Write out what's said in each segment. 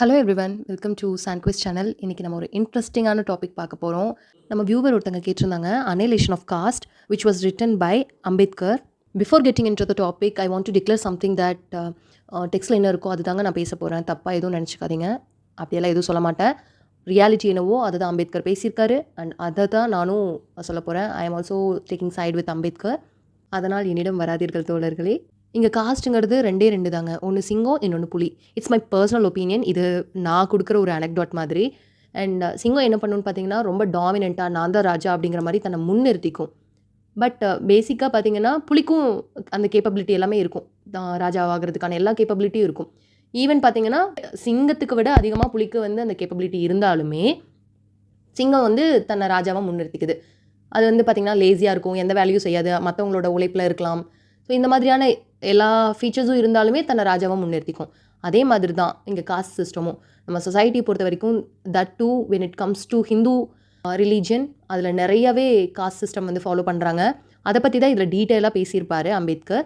Hello everyone, welcome to sandwich channel. இன்றைக்கி நம்ம ஒரு இன்ட்ரெஸ்டிங்கான டாபிக் பார்க்க போகிறோம். நம்ம வியூவர் ஒருத்தங்க கேட்டிருந்தாங்க, annihilation of caste which was written by Ambedkar. Before getting into the topic, I want to declare something that டெக்ஸ்ட்டில் என்ன இருக்கோ அதுதாங்க நான் பேச போகிறேன். தப்பாக எதுவும் நினச்சிக்காதீங்க. அப்படியெல்லாம் எதுவும் சொல்ல மாட்டேன். ரியாலிட்டி என்னவோ அதை தான் அம்பேத்கர் பேசியிருக்காரு அண்ட் அதை தான் நானும் சொல்ல போகிறேன். I am also taking side with Ambedkar. அதனால் என்னிடம் வராதீர்கள் தோழர்களே. இங்கே காஸ்ட்டுங்கிறது ரெண்டு தாங்க. ஒன்று சிங்கம், இன்னொன்று புலி. It's my personal opinion. இது நான் கொடுக்குற ஒரு அனெக்டாட் மாதிரி. அண்ட் சிங்கம் என்ன பண்ணுன்னு பார்த்தீங்கன்னா, ரொம்ப டாமினண்ட்டாக நான் தான் ராஜா அப்படிங்கிற மாதிரி தன்னை முன்னிறுத்திக்கும். பட் பேசிக்காக பார்த்தீங்கன்னா புலிக்கும் அந்த கேப்பபிலிட்டி எல்லாமே இருக்கும். ராஜாவாகிறதுக்கான எல்லா கேப்பபிலிட்டியும் இருக்கும். ஈவன் பார்த்தீங்கன்னா சிங்கத்துக்கு விட அதிகமாக புலிக்கு வந்து அந்த கேப்பபிலிட்டி இருந்தாலுமே சிங்கம் வந்து தன்னை ராஜாவாக முன்னிறுத்திக்குது. அது வந்து பார்த்திங்கன்னா லேசியாக இருக்கும், எந்த வேலையும் செய்யாது, மற்றவங்களோட உழைப்பில் இருக்கலாம். ஸோ இந்த மாதிரியான எல்லா ஃபீச்சர்ஸும் இருந்தாலுமே தன்னை ராஜாவாக முன்னிறுத்திக்கும். அதே மாதிரி தான் இங்கே காஸ்ட் சிஸ்டமும். நம்ம சொசைட்டியை பொறுத்த வரைக்கும் that too when it comes to Hindu religion, அதில் நிறையவே காஸ்ட் சிஸ்டம் வந்து ஃபாலோ பண்ணுறாங்க. அதை பற்றி தான் இதில் டீட்டெயிலாக பேசியிருப்பார் அம்பேத்கர்.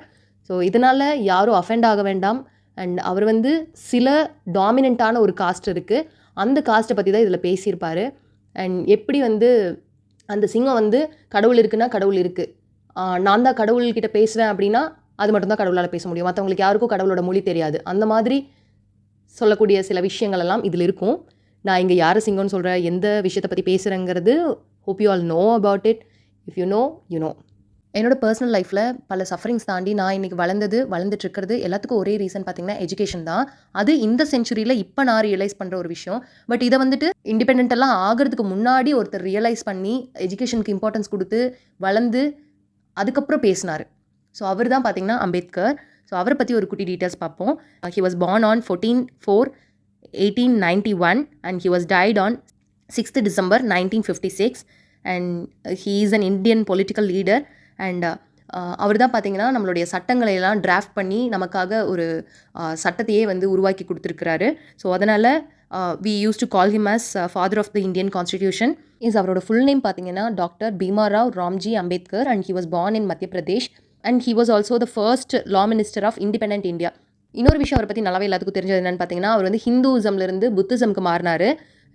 ஸோ இதனால் யாரும் அஃபெண்ட் ஆக வேண்டாம். அண்ட் அவர் வந்து சில டாமினண்ட்டான ஒரு காஸ்ட் இருக்குது, அந்த காஸ்ட்டை பற்றி தான் இதில் பேசியிருப்பார். அண்ட் எப்படி வந்து அந்த சிங்கம் வந்து கடவுள் இருக்குன்னா கடவுள் இருக்குது, நான் தான் கடவுள்கிட்ட பேசுவேன் அப்படின்னா அது மட்டும்தான் கடவுளால் பேச முடியும், மற்றவங்களுக்கு யாருக்கும் கடவுளோட மொழி தெரியாது, அந்த மாதிரி சொல்லக்கூடிய சில விஷயங்கள் எல்லாம் இதில் இருக்கும். நான் இங்கே யாரை சிங்கம்னு சொல்கிறேன், எந்த விஷயத்தை பற்றி பேசுகிறேங்கிறது hope you all know about it. If you know you know. என்னோடய பர்சனல் லைஃப்பில் பல சஃபரிங்ஸ் தாண்டி நான் இன்றைக்கி வளர்ந்துட்டுருக்கிறது எல்லாத்துக்கும் ஒரே ரீசன் பார்த்திங்கன்னா எஜுகேஷன் தான். அது இந்த செஞ்சுரியில் இப்போ நான் ரியலைஸ் பண்ணுற ஒரு விஷயம். பட் இதை வந்துட்டு இண்டிபெண்டெல்லாம் ஆகிறதுக்கு முன்னாடி ஒருத்தர் ரியலைஸ் பண்ணி எஜுகேஷனுக்கு இம்பார்ட்டன்ஸ் கொடுத்து வளர்ந்து அதுக்கப்புறம் பேசினார். ஸோ அவர் தான் பார்த்திங்கன்னா அம்பேத்கர். ஸோ அவரை பற்றி ஒரு குட்டி டீட்டெயில்ஸ் பார்ப்போம். He was born on 14/4/1891 and he was died on 6th December 1956 and he is an Indian political leader and அவர் தான் பார்த்திங்கன்னா நம்மளுடைய சட்டங்களை எல்லாம் டிராஃப்ட் பண்ணி நமக்காக ஒரு சட்டத்தையே வந்து உருவாக்கி கொடுத்துருக்கிறாரு. ஸோ அதனால் we used to call him as father of the Indian Constitution. அவரோட ஃபுல் நேம் பார்த்தீங்கன்னா doctor Bhimrao Ramji Ambedkar and he was born in Madhya Pradesh and he was also the first law minister of independent India. இன்னொரு விஷயம் அவரை பற்றி நல்லாவே எல்லாத்துக்கும் தெரிஞ்சது என்னென்னு பார்த்தீங்கன்னா, அவர் வந்து ஹிந்துசம்லேருந்து புத்திசம்க்கு மாறினார்.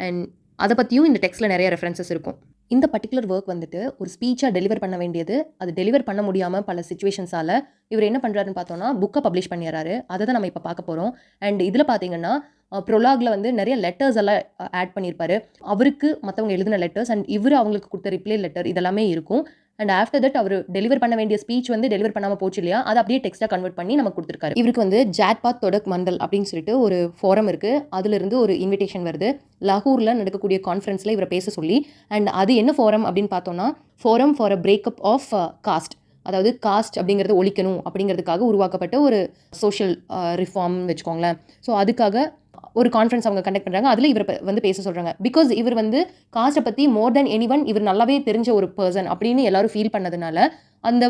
அண்ட் அதை பற்றியும் இந்த டெக்ஸ்ட்டில் நிறைய ரெஃபரன்சஸ் இருக்கும். இந்த பர்டிகுலர் ஒர்க் வந்துட்டு ஒரு ஸ்பீச்சாக டெலிவர் பண்ண வேண்டியது, அது டெலிவர் பண்ண முடியாமல் பல சிச்சுவேஷன்ஸால் இவர் என்ன பண்ணுறாருன்னு பார்த்தோன்னா புக்கை பப்ளிஷ் பண்ணிடுறாரு. அதை தான் நம்ம இப்போ பார்க்க போகிறோம். அண்ட் இதில் பார்த்தீங்கன்னா ப்ரொலாகில் வந்து நிறைய லெட்டர்ஸ் எல்லாம் ஆட் பண்ணியிருப்பார். அவருக்கு மற்றவங்க எழுதின லெட்டர்ஸ் அண்ட் இவர் அவங்களுக்கு கொடுத்த ரிப்ளை லெட்டர் இதெல்லாமே இருக்கும். அண்ட் ஆஃப்டர் தட் அவர் டெலிவர் பண்ண வேண்டிய ஸ்பீச் வந்து டெலிவர் பண்ணாமல் போச்சு இல்லையா, அதை அப்படியே டெக்ஸ்ட்டாக கன்வெர்ட் பண்ணி நமக்கு கொடுத்துருக்காரு. இவருக்கு வந்து ஜாட்பாத் தொடக் மண்டல் அப்படின்னு சொல்லிட்டு ஒரு ஃபோரம் இருக்குது. அதுலேருந்து ஒரு இன்விடேஷன் வருது லாகூரில் நடக்கக்கூடிய கான்ஃபரன்ஸில் இவரை பேச சொல்லி. அண்ட் அது என்ன ஃபோரம் அப்படின்னு பார்த்தோன்னா, forum for a breakup of caste, அதாவது காஸ்ட் அப்படிங்கிறத ஒழிக்கணும் அப்படிங்கிறதுக்காக உருவாக்கப்பட்ட ஒரு சோஷியல் ரிஃபார்ம்னு வச்சுக்கோங்களேன். ஸோ அதுக்காக ஒரு கான்ஃபரன்ஸ் அவங்க கண்டக்ட் பண்ணுறாங்க. அதில் இவர் வந்து பேச சொல்கிறாங்க. பிகாஸ் இவர் வந்து காஸ்ட்டை பற்றி மோர் தென் எனிவன் இவர் நல்லாவே தெரிஞ்ச ஒரு பர்சன் அப்படின்னு எல்லாரும் ஃபீல் பண்ணதுனால அந்த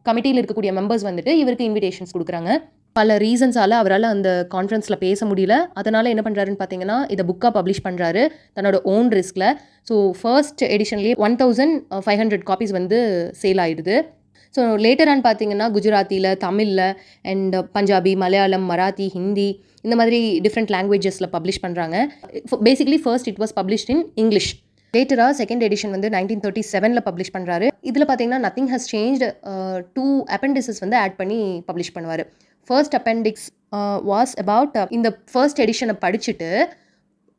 கமிட்டியில் இருக்கக்கூடிய மெம்பர்ஸ் வந்துட்டு இவருக்கு இன்விடேஷன்ஸ் கொடுக்குறாங்க. பல ரீசன்ஸால் அவரால் அந்த கான்ஃபரன்ஸில் பேச முடியல. அதனால் என்ன பண்ணுறாருன்னு பார்த்தீங்கன்னா இதை புக்காக பப்ளிஷ் பண்ணுறாரு தன்னோட ஓன் ரிஸ்கில். ஸோ ஃபர்ஸ்ட் எடிஷன்லேயே 1500 காப்பீஸ் வந்து சேல் ஆகிடுது. ஸோ லேட்டரான்னு பார்த்தீங்கன்னா குஜராத்தியில், தமிழில் அண்ட் பஞ்சாபி, மலையாளம், மராத்தி, ஹிந்தி இந்த மாதிரி டிஃப்ரெண்ட் லாங்குவேஜஸில் பப்ளிஷ் பண்ணுறாங்க. Basically first it was published in English. லேட்டராக செகண்ட் எடிஷன் வந்து 1937 பப்ளிஷ் பண்ணுறாரு. இதில் பார்த்தீங்கன்னா நத்திங் ஹஸ் சேஞ்ச்டு. 2 அப்பெண்டிசஸ் வந்து ஆட் பண்ணி பப்ளிஷ் பண்ணுவார். ஃபர்ஸ்ட் அப்பெண்டிக்ஸ் வாஸ் அபவுட் இந்த ஃபர்ஸ்ட் எடிஷனை படிச்சுட்டு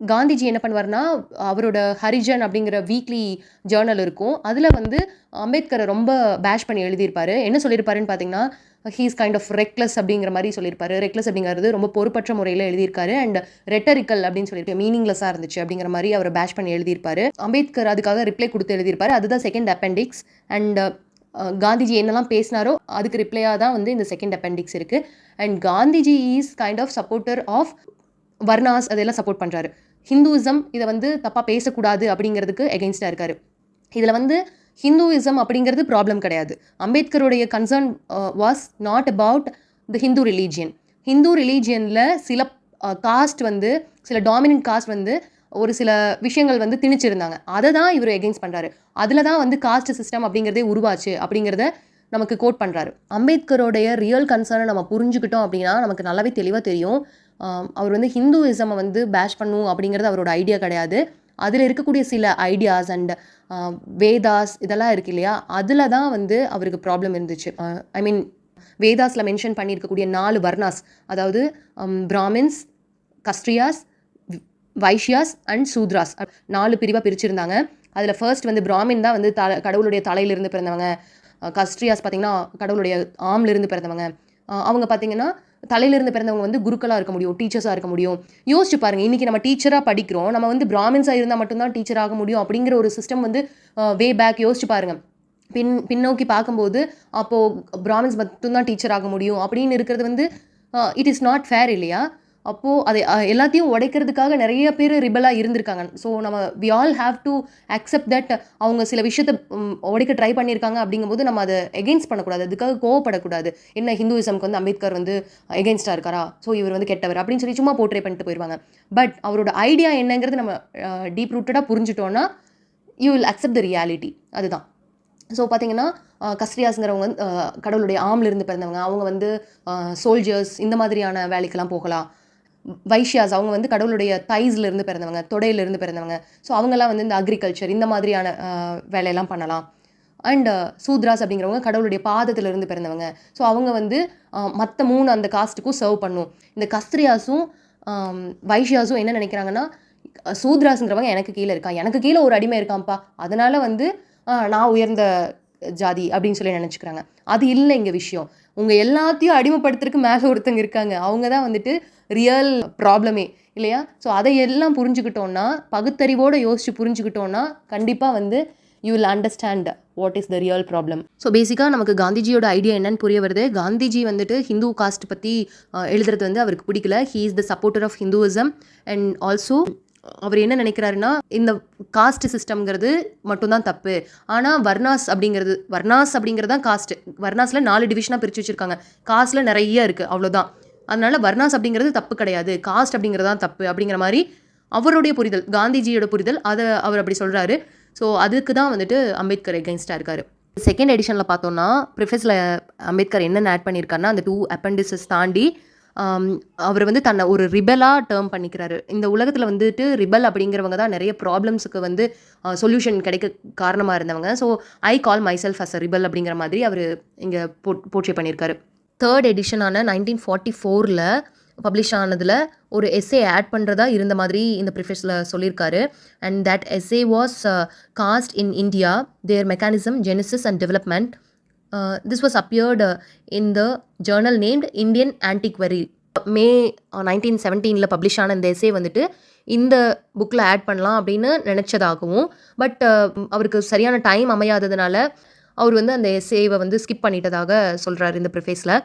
காந்திஜி என்ன பண்ணுவார்னா அவரோட ஹரிஜன் அப்படிங்கிற வீக்லி ஜேர்னல் இருக்கும். அதில் வந்து அம்பேத்கரை ரொம்ப பேஷ் பண்ணி எழுதியிருப்பார். என்ன சொல்லியிருப்பாருன்னு பார்த்தீங்கன்னா he is kind of reckless அப்படிங்கிற மாதிரி சொல்லியிருப்பாரு. ரெக்லஸ் அப்படிங்கிறது ரொம்ப பொறுப்பற்ற முறையில் எழுதியிருக்காரு. அண்ட் ரெட்டரிக்கல் அப்படின்னு சொல்லியிருக்காரு, மீனிங்லெஸ்ஸாக இருந்துச்சு அப்படிங்கிற மாதிரி அவரை பேஷ் பண்ணி எழுதியிருப்பாரு. அம்பேத்கர் அதுக்காக ரிப்ளை கொடுத்து எழுதியிருப்பாரு. அதுதான் செகண்ட் அப்பெண்டிக்ஸ். அண்ட் காந்திஜி என்னெல்லாம் பேசினாரோ அதுக்கு ரிப்ளையாக தான் வந்து இந்த செகண்ட் அப்பெண்டிக்ஸ் இருக்குது. And Gandhiji is kind of supporter of வர்ணாஸ், அதெல்லாம் சப்போர்ட் பண்ணுறாரு. ஹிந்துவிசம் இதை வந்து தப்பாக பேசக்கூடாது அப்படிங்கிறதுக்கு எகெயின்ஸ்டாக இருக்கார். இதில் வந்து ஹிந்துவிசம் அப்படிங்கிறது ப்ராப்ளம் கிடையாது. அம்பேத்கருடைய concern was not about the Hindu religion. Hindu ரிலீஜியனில் சில காஸ்ட் வந்து, சில டாமினன்ட் காஸ்ட் வந்து ஒரு சில விஷயங்கள் வந்து திணிச்சிருந்தாங்க. அதை தான் இவர் எகெயின்ஸ்ட் பண்ணுறாரு. அதில் தான் வந்து காஸ்ட் சிஸ்டம் அப்படிங்கிறதே உருவாச்சு அப்படிங்கிறத நமக்கு கோட் பண்ணுறாரு. அம்பேத்கரோடைய ரியல் கன்சர்னை நம்ம புரிஞ்சுக்கிட்டோம் அப்படின்னா நமக்கு நல்லாவே தெளிவாக தெரியும். அவர் வந்து ஹிந்துயிசமை வந்து பேஷ் பண்ணும் அப்படிங்கிறது அவரோட ஐடியா கிடையாது. அதில் இருக்கக்கூடிய சில ஐடியாஸ் அண்ட் வேதாஸ் இதெல்லாம் இருக்கு இல்லையா, அதில் தான் வந்து அவருக்கு ப்ராப்ளம் இருந்துச்சு. ஐ மீன் வேதாஸில் மென்ஷன் பண்ணியிருக்கக்கூடிய 4 வர்ணாஸ், அதாவது பிராமின்ஸ், கஸ்ட்ரியாஸ், வைஷ்யாஸ் அண்ட் சூத்ராஸ் 4 பிரிவாக பிரிச்சிருந்தாங்க. அதில் ஃபர்ஸ்ட் வந்து பிராமின் தான் வந்து கடவுளுடைய தலையிலிருந்து பிறந்தவங்க. கஸ்ட்ரியாஸ் பார்த்திங்கன்னா கடவுளுடைய ஆம்லேருந்து பிறந்தவங்க. அவங்க பார்த்திங்கன்னா தலையிலிருந்து பிறந்தவங்க வந்து குருக்களாக இருக்க முடியும், டீச்சர்ஸாக இருக்க முடியும். யோசிச்சு பாருங்கள், இன்றைக்கி நம்ம டீச்சராக படிக்கிறோம், நம்ம வந்து பிராமின்ஸாக இருந்தால் மட்டும்தான் டீச்சர் ஆக முடியும் அப்படிங்கிற ஒரு சிஸ்டம் வந்து வே பேக் யோசிச்சு பாருங்கள். பின்னோக்கி பார்க்கும்போது அப்போது பிராமின்ஸ் மட்டும்தான் டீச்சர் ஆக முடியும் அப்படின்னு இருக்கிறது வந்து இட் இஸ் நாட் ஃபேர் இல்லையா? அப்போது அதை எல்லாத்தையும் உடைக்கிறதுக்காக நிறைய பேர் ரிபலாக இருந்திருக்காங்க. ஸோ நம்ம we all have to accept that அவங்க சில விஷயத்தை உடைக்க ட்ரை பண்ணியிருக்காங்க. அப்படிங்கும்போது நம்ம அதை எகெயின்ஸ்ட் பண்ணக்கூடாது, அதுக்காக கோவப்படக்கூடாது. என்ன ஹிந்துவிசம்க்கு வந்து அம்பேத்கர் வந்து எகெயின்ஸ்டாக இருக்காரா, ஸோ இவர் வந்து கெட்டவர் அப்படின்னு சொல்லி சும்மா போர்ட்ரே பண்ணிட்டு போயிடுவாங்க. பட் அவரோட ஐடியா என்னங்கிறது நம்ம டீப் ரூட்டடாக புரிஞ்சுட்டோன்னா you will accept the reality. அதுதான். ஸோ பார்த்தீங்கன்னா கஸ்ட்ரியாஸுங்கிறவங்க வந்து கடவுளுடைய ஆம்லேருந்து பிறந்தவங்க, அவங்க வந்து சோல்ஜர்ஸ் இந்த மாதிரியான வேலைக்கெல்லாம் போகலாம். வைஷ்யாஸ் அவங்க வந்து கடவுளுடைய தைஸ்லேருந்து பிறந்தவங்க, தொடையிலிருந்து பிறந்தவங்க. ஸோ அவங்கெல்லாம் வந்து இந்த அக்ரிகல்ச்சர் இந்த மாதிரியான வேலையெல்லாம் பண்ணலாம். அண்ட் சூத்ராஸ் அப்படிங்கிறவங்க கடவுளுடைய பாதத்திலிருந்து பிறந்தவங்க. ஸோ அவங்க வந்து மற்ற 3 அந்த காஸ்ட்டுக்கும் சர்வ் பண்ணும். இந்த கஸ்ட்ரியாஸும் வைஷ்யாஸும் என்ன நினைக்கிறாங்கன்னா, சூத்ராஸுங்கிறவங்க எனக்கு கீழே இருக்கான், எனக்கு கீழே ஒரு அடிமை இருக்கான்ப்பா, அதனால் வந்து நான் உயர்ந்த ஜாதி அப்படின்னு சொல்லி நினச்சிக்கிறாங்க. அது இல்லை இங்கே விஷயம். உங்கள் எல்லாத்தையும் அடிமைப்படுத்துறதுக்கு மேலே ஒருத்தங்க இருக்காங்க, அவங்க தான் வந்துட்டு ரியல் ப்ராப்ளமே இல்லையா? ஸோ அதை எல்லாம் புரிஞ்சுக்கிட்டோன்னா, பகுத்தறிவோடு யோசித்து புரிஞ்சுக்கிட்டோன்னா கண்டிப்பாக வந்து you will understand what is the real problem. So பேசிக்காக நமக்கு காந்திஜியோட ஐடியா என்னன்னு புரிய வருது. காந்திஜி வந்துட்டு ஹிந்து காஸ்ட் பற்றி எழுதுறது வந்து அவருக்கு பிடிக்கல. He is the supporter of Hinduism. And also அவர் என்ன நினைக்கிறாருன்னா, இந்த காஸ்ட் சிஸ்டம்ங்கிறது மட்டும்தான் தப்பு. ஆனால் வர்ணாஸ் அப்படிங்கிறது தான் காஸ்ட்டு. வர்ணாஸில் 4 டிவிஷனாக பிரித்து வச்சுருக்காங்க, காஸ்ட்டில் நிறைய இருக்குது, அவ்வளோதான். அதனால் வர்ணாஸ் அப்படிங்கிறது தப்பு கிடையாது, காஸ்ட் அப்படிங்கிறது தான் தப்பு அப்படிங்கிற மாதிரி அவருடைய புரிதல், காந்திஜியோட புரிதல், அதை அவர் அப்படி சொல்கிறாரு. ஸோ அதுக்கு தான் வந்துட்டு அம்பேத்கர் எகெயின்ஸ்டாக இருக்கார். செகண்ட் எடிஷனில் பார்த்தோன்னா ப்ரிஃபேஸில் அம்பேத்கர் என்னென்ன ஆட் பண்ணியிருக்காருன்னா, அந்த 2 அப்பெண்டிசஸ் தாண்டி அவர் வந்து தன்னை ஒரு ரிபலாக டேர்ம் பண்ணிக்கிறாரு. இந்த உலகத்தில் வந்துட்டு ரிபல் அப்படிங்கிறவங்க தான் நிறைய ப்ராப்ளம்ஸுக்கு வந்து சொல்யூஷன் கிடைக்க காரணமாக இருந்தவங்க. So I call myself as a rebel அப்படிங்கிற மாதிரி அவர் இங்கே போர்ட்ரே பண்ணியிருக்காரு. தேர்ட் எடிஷனான 1944 பப்ளிஷ் ஆனதில் ஒரு எஸ்ஸே ஆட் பண்ணுறதா இருந்த மாதிரி இந்த ப்ரிஃபேஸில் சொல்லியிருக்காரு. And that essay was caste in India, their mechanism, genesis and development. This was appeared in the journal named Indian Antiquary. மே 1917 பப்ளிஷ் ஆன இந்த எஸ்ஸே வந்துட்டு இந்த புக்கில் ஆட் பண்ணலாம் அப்படின்னு நினச்சதாகவும், பட் அவருக்கு சரியான டைம் அமையாததுனால அவர் வந்து அந்த எஸ்ஸேவை வந்து ஸ்கிப் பண்ணிட்டதாக சொல்கிறார் இந்த ப்ரிஃபேஸில்.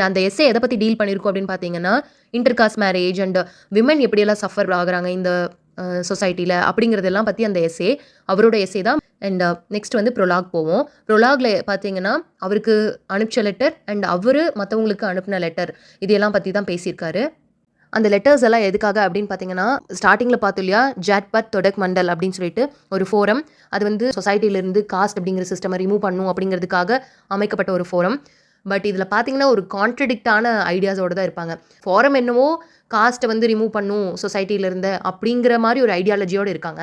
அந்த எஸ்ஸே எதை பற்றி டீல் பண்ணியிருக்கோம் அப்படின்னு பார்த்தீங்கன்னா, இன்டர்காஸ்ட் மேரேஜ் அண்ட் விமன் எப்படியெல்லாம் சஃபர் ஆகுறாங்க இந்த சொசைட்டியில் அப்படிங்கிறதெல்லாம் பற்றி அந்த எஸ்ஸே, அவரோட எஸ்ஸே தான். அண்ட் நெக்ஸ்ட் வந்து ப்ரொலாக் போவோம். ப்ரொலாகில் பார்த்தீங்கன்னா அவருக்கு அனுப்பிச்ச லெட்டர் அண்ட் அவர் மற்றவங்களுக்கு அனுப்பின லெட்டர் இதையெல்லாம் பற்றி தான் பேசியிருக்காரு. அந்த லெட்டர்ஸ் எல்லாம் எதுக்காக அப்படின்னு பார்த்தீங்கன்னா, ஸ்டார்டிங்கில் பார்த்தோம் இல்லையா, ஜாட்பத் தொடக் மண்டல் அப்படின்னு சொல்லிட்டு ஒரு ஃபோரம், அது வந்து சொசைட்டிலேருந்து காஸ்ட் அப்படிங்கிற சிஸ்டமை ரிமூவ் பண்ணும் அப்படிங்கிறதுக்காக அமைக்கப்பட்ட ஒரு ஃபோரம். பட் இதில் பார்த்தீங்கன்னா ஒரு கான்ட்ரடிக்டான ஐடியாஸோடு தான் இருப்பாங்க. ஃபோரம் என்னவோ காஸ்ட்டை வந்து ரிமூவ் பண்ணும் சொசைட்டியிலேருந்து அப்படிங்கிற மாதிரி ஒரு ஐடியாலஜியோடு இருக்காங்க.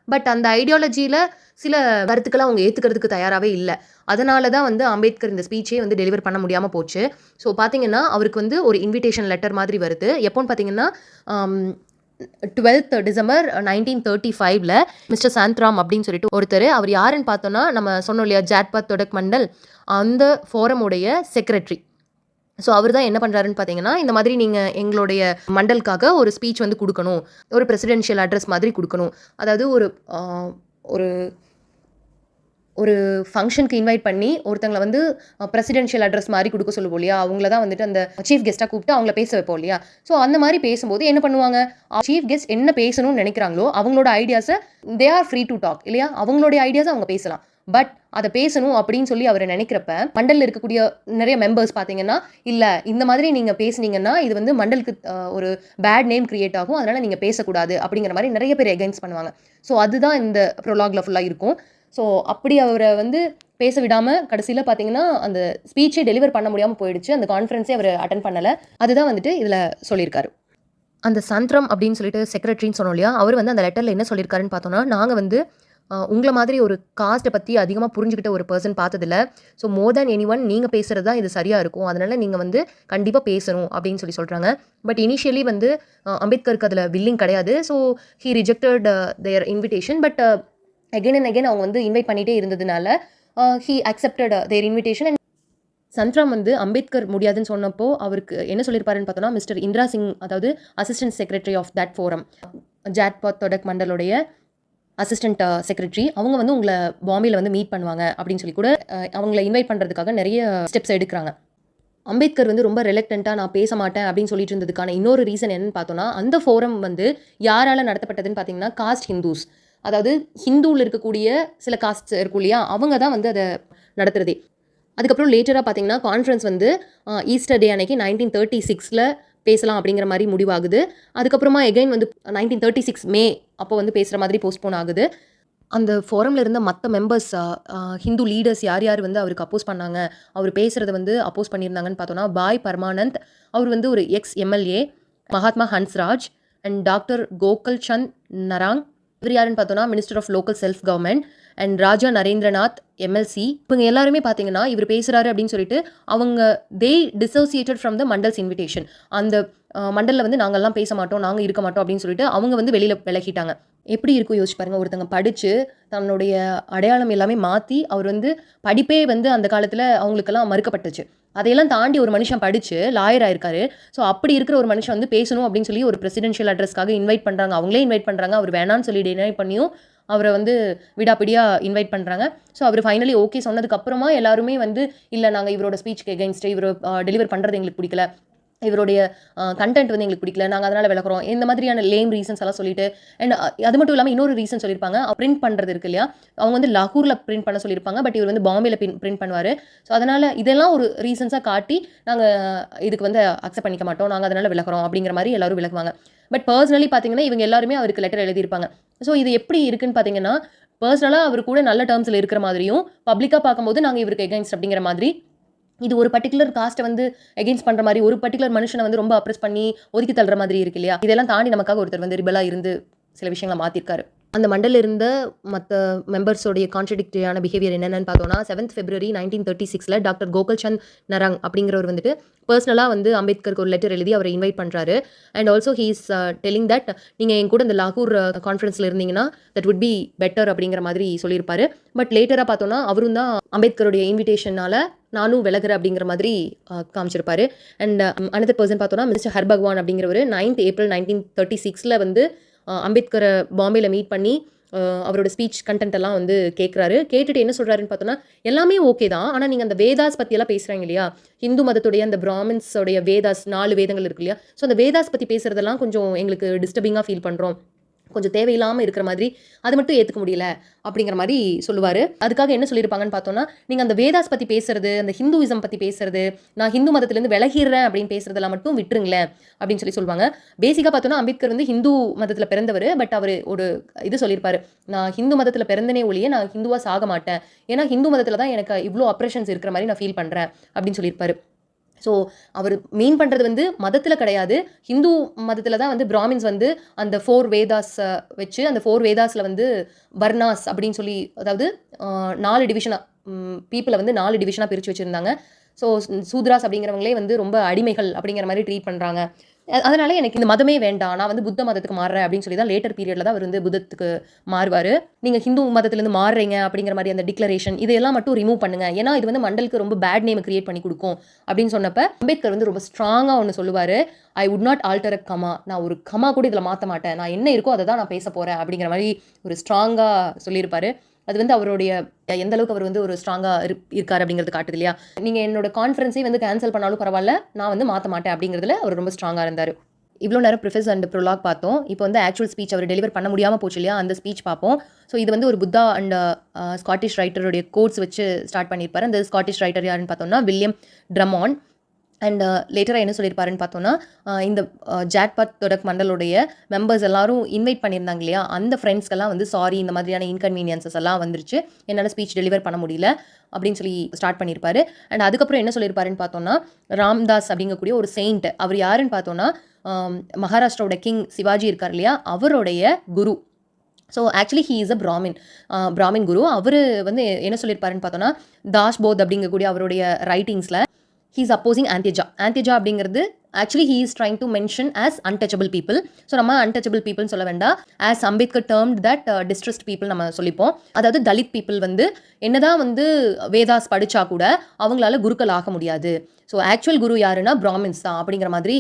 பட் அந்த ஐடியாலஜியில் சில கருத்துக்களை அவங்க ஏற்றுக்கிறதுக்கு தயாராகவே இல்லை. அதனால தான் வந்து அம்பேத்கர் இந்த ஸ்பீச்சே வந்து டெலிவர் பண்ண முடியாமல் போச்சு. ஸோ பார்த்தீங்கன்னா அவருக்கு வந்து ஒரு இன்விடேஷன் லெட்டர் மாதிரி வருது. எப்போன்னு பார்த்தீங்கன்னா 12th December 1935 மிஸ்டர் சாந்த்ராம் அப்படின்னு சொல்லிட்டு ஒருத்தர், அவர் யாருன்னு பார்த்தோன்னா நம்ம சொன்னோம் இல்லையா ஜாட்பத் தொடக் மண்டல், அந்த ஃபோரமுடைய செக்ரட்டரி. ஸோ அவர் தான் என்ன பண்ணுறாருன்னு பார்த்தீங்கன்னா, இந்த மாதிரி நீங்கள் எங்களுடைய மண்டலுக்காக ஒரு ஸ்பீச் வந்து கொடுக்கணும், ஒரு பிரசிடென்ஷியல் அட்ரஸ் மாதிரி கொடுக்கணும். அதாவது ஒரு ஒரு ஃபங்க்ஷனுக்கு இன்வைட் பண்ணி ஒருத்தங்களை வந்து பிரசிடென்ஷியல் அட்ரஸ் மாதிரி கொடுக்க சொல்லுவோம் இல்லையா, அவங்கள தான் வந்துட்டு அந்த சீஃப் கெஸ்ட்டாக கூப்பிட்டு அவங்கள பேச வைப்போம் இல்லையா. ஸோ அந்த மாதிரி பேசும்போது என்ன பண்ணுவாங்க, சீஃப் கெஸ்ட் என்ன பேசணும்னு நினைக்கிறாங்களோ அவங்களோட ஐடியாஸை they are free to talk இல்லையா, அவங்களுடைய ஐடியாஸை அவங்க பேசலாம். பட் அதை பேசணும் அப்படின்னு சொல்லி அவர் நினைக்கிறப்ப மண்டலில் இருக்கக்கூடிய நிறைய மெம்பர்ஸ் பார்த்தீங்கன்னா, இல்லை இந்த மாதிரி நீங்கள் பேசுனீங்கன்னா இது வந்து மண்டலுக்கு ஒரு பேட் நேம் கிரியேட் ஆகும், அதனால் நீங்கள் பேசக்கூடாது அப்படிங்கிற மாதிரி நிறைய பேர் எகெயின்ஸ்ட் பண்ணுவாங்க. ஸோ அதுதான் இந்த ப்ரொலாகில் ஃபுல்லாக இருக்கும். ஸோ அப்படி அவரை வந்து பேச விடாமல் கடைசியில் பார்த்தீங்கன்னா அந்த ஸ்பீச்சே டெலிவர் பண்ண முடியாமல் போயிடுச்சு. அந்த கான்ஃபரன்ஸே அவர் அட்டன் பண்ணலை. அதுதான் வந்துட்டு இதில் சொல்லியிருக்காரு. அந்த சந்திரம் அப்படின்னு சொல்லிட்டு செக்ரட்டரின்னு சொன்னோம் இல்லையா, அவர் வந்து அந்த லெட்டரில் என்ன சொல்லியிருக்காருன்னு பார்த்தோன்னா, நாங்கள் வந்து உங்களை மாதிரி ஒரு காஸ்ட்டை பற்றி அதிகமாக புரிஞ்சுக்கிட்ட ஒரு பர்சன் பார்த்ததில்ல. ஸோ மோர் தேன் எனி ஒன் நீங்கள் பேசுகிறது தான் இது சரியாக இருக்கும். அதனால் நீங்கள் வந்து கண்டிப்பாக பேசணும் அப்படின்னு சொல்கிறாங்க. பட் இனிஷியலி வந்து அம்பேத்கருக்கு அதில் வில்லிங் கிடையாது. So he rejected their invitation. But again and again அவங்க வந்து இன்வைட் பண்ணிகிட்டே இருந்ததுனால he accepted their invitation. And சந்திரம் வந்து அம்பேத்கர் முடியாதுன்னு சொன்னப்போ அவருக்கு என்ன சொல்லியிருப்பாருன்னு பார்த்தோன்னா, மிஸ்டர் இந்திரா சிங், அதாவது assistant secretary of that forum, Jatpat Todak மண்டலுடைய அசிஸ்டன்ட் செக்ரட்டரி, அவங்க வந்து உங்களை பாம்பேயில் வந்து மீட் பண்ணுவாங்க அப்படின்னு சொல்லி கூட அவங்கள இன்வைட் பண்ணுறதுக்காக நிறைய ஸ்டெப்ஸ் எடுக்கிறாங்க. அம்பேத்கர் வந்து ரொம்ப ரிலக்டண்ட்டாக நான் பேச மாட்டேன் அப்படின்னு சொல்லிட்டு இருந்ததுக்கான இன்னொரு ரீசன் என்னன்னு பார்த்தோன்னா, அந்த ஃபோரம் வந்து யாரால் நடத்தப்பட்டதுன்னு பார்த்தீங்கன்னா காஸ்ட் ஹிந்துஸ், அதாவது ஹிந்துவில் இருக்கக்கூடிய சில காஸ்ட்ஸ் இருக்கும் இல்லையா, அவங்க தான் வந்து அதை நடத்துகிறதே. அதுக்கப்புறம் லேட்டராக பார்த்தீங்கன்னா கான்ஃபரன்ஸ் வந்து ஈஸ்டர் டே அன்னைக்கு 1936 பேசலாம் அப்படிங்கிற மாதிரி முடிவாகுது. அதுக்கப்புறமா எகைன் வந்து 1936 மே அப்போ வந்து பேசுகிற மாதிரி போஸ்ட்போன் ஆகுது. அந்த ஃபோரமில் இருந்த மற்ற மெம்பர்ஸ், ஹிந்து லீடர்ஸ் யார் யார் வந்து அவருக்கு அப்போஸ் பண்ணாங்க, அவர் பேசுகிறத வந்து அப்போஸ் பண்ணியிருந்தாங்கன்னு பார்த்தோன்னா, பாய் பரமானந்த், அவர் வந்து ஒரு ex MLA, Mahatma Hansraj and doctor Gokul Chand Narang, இவர் யாருன்னு பார்த்தோன்னா minister of local self government, and Raja Narendranath MLC. இவங்க எல்லாருமே பார்த்தீங்கன்னா இவர் பேசுகிறாரு அப்படின்னு சொல்லிட்டு அவங்க dissociated from the Mandal's invitation. அந்த மண்டலில் வந்து நாங்கள்லாம் பேச மாட்டோம், நாங்கள் இருக்க மாட்டோம் அப்படின்னு சொல்லிட்டு அவங்க வந்து வெளியில் விலகிட்டாங்க. எப்படி இருக்கும் யோசிச்சு பாருங்கள், ஒருத்தங்க படித்து தன்னுடைய அடையாளம் எல்லாமே மாற்றி, அவர் வந்து படிப்பே வந்து அந்த காலத்தில் அவங்களுக்கெல்லாம் மறுக்கப்பட்டுச்சு. அதையெல்லாம் தாண்டி ஒரு மனுஷன் படித்து லாயர் ஆயிருக்காரு. ஸோ அப்படி இருக்கிற ஒரு மனுஷன் வந்து பேசணும் அப்படின்னு சொல்லி ஒரு பிரசிடென்ஷியல் அட்ரஸ்க்காக இன்வைட் பண்ணுறாங்க. அவங்களே இன்வைட் பண்ணுறாங்க, அவர் வேணான்னு சொல்லி டினை பண்ணியும் அவரை வந்து விடாப்பிடியாக இன்வைட் பண்ணுறாங்க. ஸோ அவர் ஃபைனலி ஓகே சொன்னதுக்கப்புறமா எல்லாருமே வந்து இல்லை, நாங்கள் இவரோட ஸ்பீச்சுக்கு எகெயின்ஸ்ட்டு, இவர் டெலிவர் பண்ணுறது எங்களுக்கு பிடிக்கல, இவருடைய கண்டென்ட் வந்து எங்களுக்கு பிடிக்கல, நாங்கள் அதனால் விளக்குறோம், இந்த மாதிரியான லேம் ரீசன்ஸ் எல்லாம் சொல்லிட்டு. அண்ட் அது மட்டும் இல்லாமல் இன்னொரு ரீசன் சொல்லியிருப்பாங்க, பிரிண்ட் பண்ணுறது இருக்கு இல்லையா, அவங்க வந்து லாகூரில் பிரிண்ட் பண்ண சொல்லியிருப்பாங்க, பட் இவர் வந்து பாம்பேயில் பிரிண்ட் பண்ணுவார். ஸோ அதனால் இதெல்லாம் ஒரு ரீசன்ஸாக காட்டி நாங்கள் இதுக்கு வந்து அக்செப்ட் பண்ணிக்க மாட்டோம், நாங்கள் அதனால் விளக்குறோம் அப்படிங்கிற மாதிரி எல்லாரும் விளக்குவாங்க. பட் பர்சனலி பார்த்தீங்கன்னா இவங்க எல்லாருமே அவருக்கு லெட்டர் எழுதியிருப்பாங்க. ஸோ இது எப்படி இருக்குன்னு பார்த்தீங்கன்னா, பர்சனலாக அவர் கூட நல்ல டேர்ம்ஸில் இருக்கிற மாதிரியும், பப்ளிக்காக பார்க்கும்போது நாங்கள் இவருக்கு எகெயின்ஸ்ட் அப்படிங்கிற மாதிரி, இது ஒரு பர்டிகுலர் காஸ்ட்டை வந்து எகெயின்ஸ்ட் பண்ணுற மாதிரி, ஒரு பர்டிகுலர் மனுஷனை வந்து ரொம்ப அப்ரெஸ் பண்ணி ஒதுக்கி தள்ளுற மாதிரி இருக்கு இல்லையா, இதெல்லாம் தாண்டி நமக்காக ஒருத்தர் வந்து ரிபலாக இருந்து சில விஷயங்களை மாற்றிருக்காரு. அந்த மண்டலில் இருந்த மற்ற மெம்பர்ஸோடைய கான்ட்ரடிக்டரியான பிஹேவியர் என்னென்னு பார்த்தோன்னா, 7th February 1936 doctor Gokul Chand Narang அப்படிங்கிறவர் வந்துட்டு பர்சனலாக வந்து அம்பேத்கருக்கு ஒரு லெட்டர் எழுதி அவரை இன்வைட் பண்ணுறாரு. And also he is telling that நீங்கள் என் கூட இந்த லாகூர் கான்ஃபரன்ஸில் இருந்தீங்கன்னா தட் வுட் பி பெட்டர் அப்படிங்கிற மாதிரி சொல்லியிருப்பாரு. பட் லேட்டராக பார்த்தோன்னா அவரும் தான் அம்பேத்கருடைய இன்விடேஷனால் நானும் விலகுறேன் அப்படிங்கிற மாதிரி காமிச்சிருப்பாரு. அண்ட் அனதர் பர்சன் பார்த்தோன்னா மிஸ்டர் ஹர்பகவான் அப்படிங்கிறவர் 9th April 1936 வந்து அம்பேத்கரை பாம்பேயில் மீட் பண்ணி அவரோட ஸ்பீச் கண்டென்ட் எல்லாம் வந்து கேட்குறாரு. கேட்டுட்டு என்ன சொல்கிறாருன்னு பார்த்தோன்னா, எல்லாமே ஓகே தான், ஆனால் நீங்கள் அந்த வேதாஸ் பற்றியெல்லாம் பேசுகிறாங்க இல்லையா, ஹிந்து மதத்துடைய அந்த பிராமின்ஸோடைய வேதாஸ் 4 வேதங்கள் இருக்கு இல்லையா, ஸோ அந்த வேதாஸ் பற்றி பேசுகிறதெல்லாம் கொஞ்சம் எங்களுக்கு டிஸ்டர்பிங்காக ஃபீல் பண்ணுறோம், கொஞ்சம் தேவையில்லாமல் இருக்கிற மாதிரி, அது மட்டும் ஏற்றுக்க முடியல அப்படிங்கிற மாதிரி சொல்லுவார். அதுக்காக என்ன சொல்லியிருப்பாங்கன்னு பார்த்தோன்னா, நீங்கள் அந்த வேதாஸ் பற்றி பேசுறது, அந்த ஹிந்துவிசம் பற்றி பேசுறது, நான் ஹிந்து மதத்துலேருந்து விலகிறேன் அப்படின்னு பேசுறதெல்லாம் மட்டும் விட்டுருங்களேன் அப்படின்னு சொல்லுவாங்க. பேசிக்காக பார்த்தோன்னா அம்பேத்கர் வந்து ஹிந்து மதத்தில் பிறந்தவர். பட் அவர் ஒரு இது சொல்லியிருப்பார், நான் ஹிந்து மதத்தில் பிறந்தனே ஒழிய நான் ஹிந்துவாக சாக மாட்டேன், ஏன்னா ஹிந்து மதத்தில் தான் எனக்கு இவ்வளோ அப்ரெஷன்ஸ் இருக்கிற மாதிரி நான் ஃபீல் பண்ணுறேன் அப்படின்னு சொல்லியிருப்பார். ஸோ அவர் மீன் பண்ணுறது வந்து மதத்தில் கிடையாது, ஹிந்து மதத்தில் தான் வந்து பிராமின்ஸ் வந்து அந்த 4 வேதாஸ் வச்சு, அந்த 4 வேதாஸில் வந்து வர்ணாஸ் அப்படின்னு சொல்லி, அதாவது 4 டிவிஷனாக பீப்புளை வந்து 4 டிவிஷனாக பிரித்து வச்சுருந்தாங்க. ஸோ சூத்ராஸ் அப்படிங்கிறவங்களே வந்து ரொம்ப அடிமைகள் அப்படிங்கிற மாதிரி ட்ரீட் பண்ணுறாங்க. அதனால எனக்கு இந்த மதமே வேண்டாம், நான் வந்து புத்த மதத்துக்கு மாறுறேன் அப்படின்னு சொல்லி தான் லேட்டர் பீரியடில் தான் அவர் வந்து புத்தத்துக்கு மாறுவார். நீங்கள் ஹிந்து மதத்துலேருந்து மாறுறீங்க அப்படிங்கிற மாதிரி அந்த டிக்ளரேஷன் இதெல்லாம் மட்டும் ரிமூவ் பண்ணுங்க, ஏன்னா இது வந்து மண்டலுக்கு ரொம்ப பேட் நேம் கிரியேட் பண்ணி கொடுக்கும் அப்படின்னு சொன்னப்போ அம்பேத்கர் வந்து ரொம்ப ஸ்ட்ராங்காக ஒன்று சொல்லுவார், I would not alter a comma, நான் ஒரு கமா கூட இதில் மாற்ற மாட்டேன், நான் என்ன இருக்கோ அதை தான் நான் பேச போகிறேன் அப்படிங்கிற மாதிரி ஒரு ஸ்ட்ராங்காக சொல்லியிருப்பார். அது வந்து அவருடைய எந்த அளவுக்கு அவர் வந்து ஒரு ஸ்ட்ராங்காக இருக்கார் அப்படிங்கிறது காட்டுது இல்லையா. நீங்கள் என்னோட கான்ஃபரன்ஸே வந்து கேன்சல் பண்ணாலும் பரவாயில்ல, நான் வந்து மாற்ற மாட்டேன் அப்படிங்கிறதுல அவர் ரொம்ப ஸ்ட்ராங்காக இருந்தார். இவ்வளோ நேரம் ப்ரிஃபேஸ் அண்ட் ப்ரோலாக் பார்த்தோம். இப்போ வந்து ஆக்சுவல் ஸ்பீச் அவர் டெலிவர் பண்ண முடியாமல் போச்சு இல்லையா, அந்த ஸ்பீச் பார்ப்போம். ஸோ இது வந்து ஒரு புத்தா அண்ட் ஸ்காட்டிஷ் ரைட்டருடைய கோட்ஸ் வச்சு ஸ்டார்ட் பண்ணியிருப்பார். அந்த ஸ்காட்டிஷ் ரைட்டர் யாருன்னு பார்த்தோம்னா வில்லியம் ட்ரமாண்ட். அண்ட் லேட்டராக என்ன சொல்லியிருப்பாருன்னு பார்த்தோன்னா, இந்த ஜாட்பாத் தொடக் மண்டலுடைய மெம்பர்ஸ் எல்லாரும் இன்வைட் பண்ணியிருந்தாங்க இல்லையா, அந்த ஃப்ரெண்ட்ஸ்க்கெல்லாம் வந்து சாரி, இந்த மாதிரியான இன்கன்வீனியன்சஸ் எல்லாம் வந்துருச்சு, என்னால் ஸ்பீச் டெலிவர் பண்ண முடியல அப்படின்னு சொல்லி ஸ்டார்ட் பண்ணியிருப்பாரு. அண்ட் அதுக்கப்புறம் என்ன சொல்லியிருப்பாருன்னு பார்த்தோன்னா, ராம்தாஸ் அப்படிங்கக்கூடிய ஒரு செயிண்ட், அவர் யாருன்னு பார்த்தோன்னா மகாராஷ்டிராவோட கிங் சிவாஜி இருக்கார் இல்லையா, அவருடைய குரு. So actually he is a Brahmin guru. அவர் வந்து என்ன சொல்லியிருப்பாருன்னு பார்த்தோன்னா, தாஷ்போத் அப்படிங்கக்கூடிய அவருடைய ரைட்டிங்ஸில் he is opposing Antyaja. Antyaja அப்படிங்கிறது actually he is trying to mention as untouchable people. So நம்ம அன்டச்சபிள் பீப்புள்னு சொல்ல வேண்டாம், as Ambedkar termed that distressed people நம்ம சொல்லிப்போம். அதாவது தலித் பீப்புள் வந்து என்னதான் வந்து வேதாஸ் படித்தா கூட அவங்களால குருக்கள் ஆக முடியாது. ஸோ ஆக்சுவல் குரு யாருன்னா பிராமின்ஸ் தான் அப்படிங்கிற மாதிரி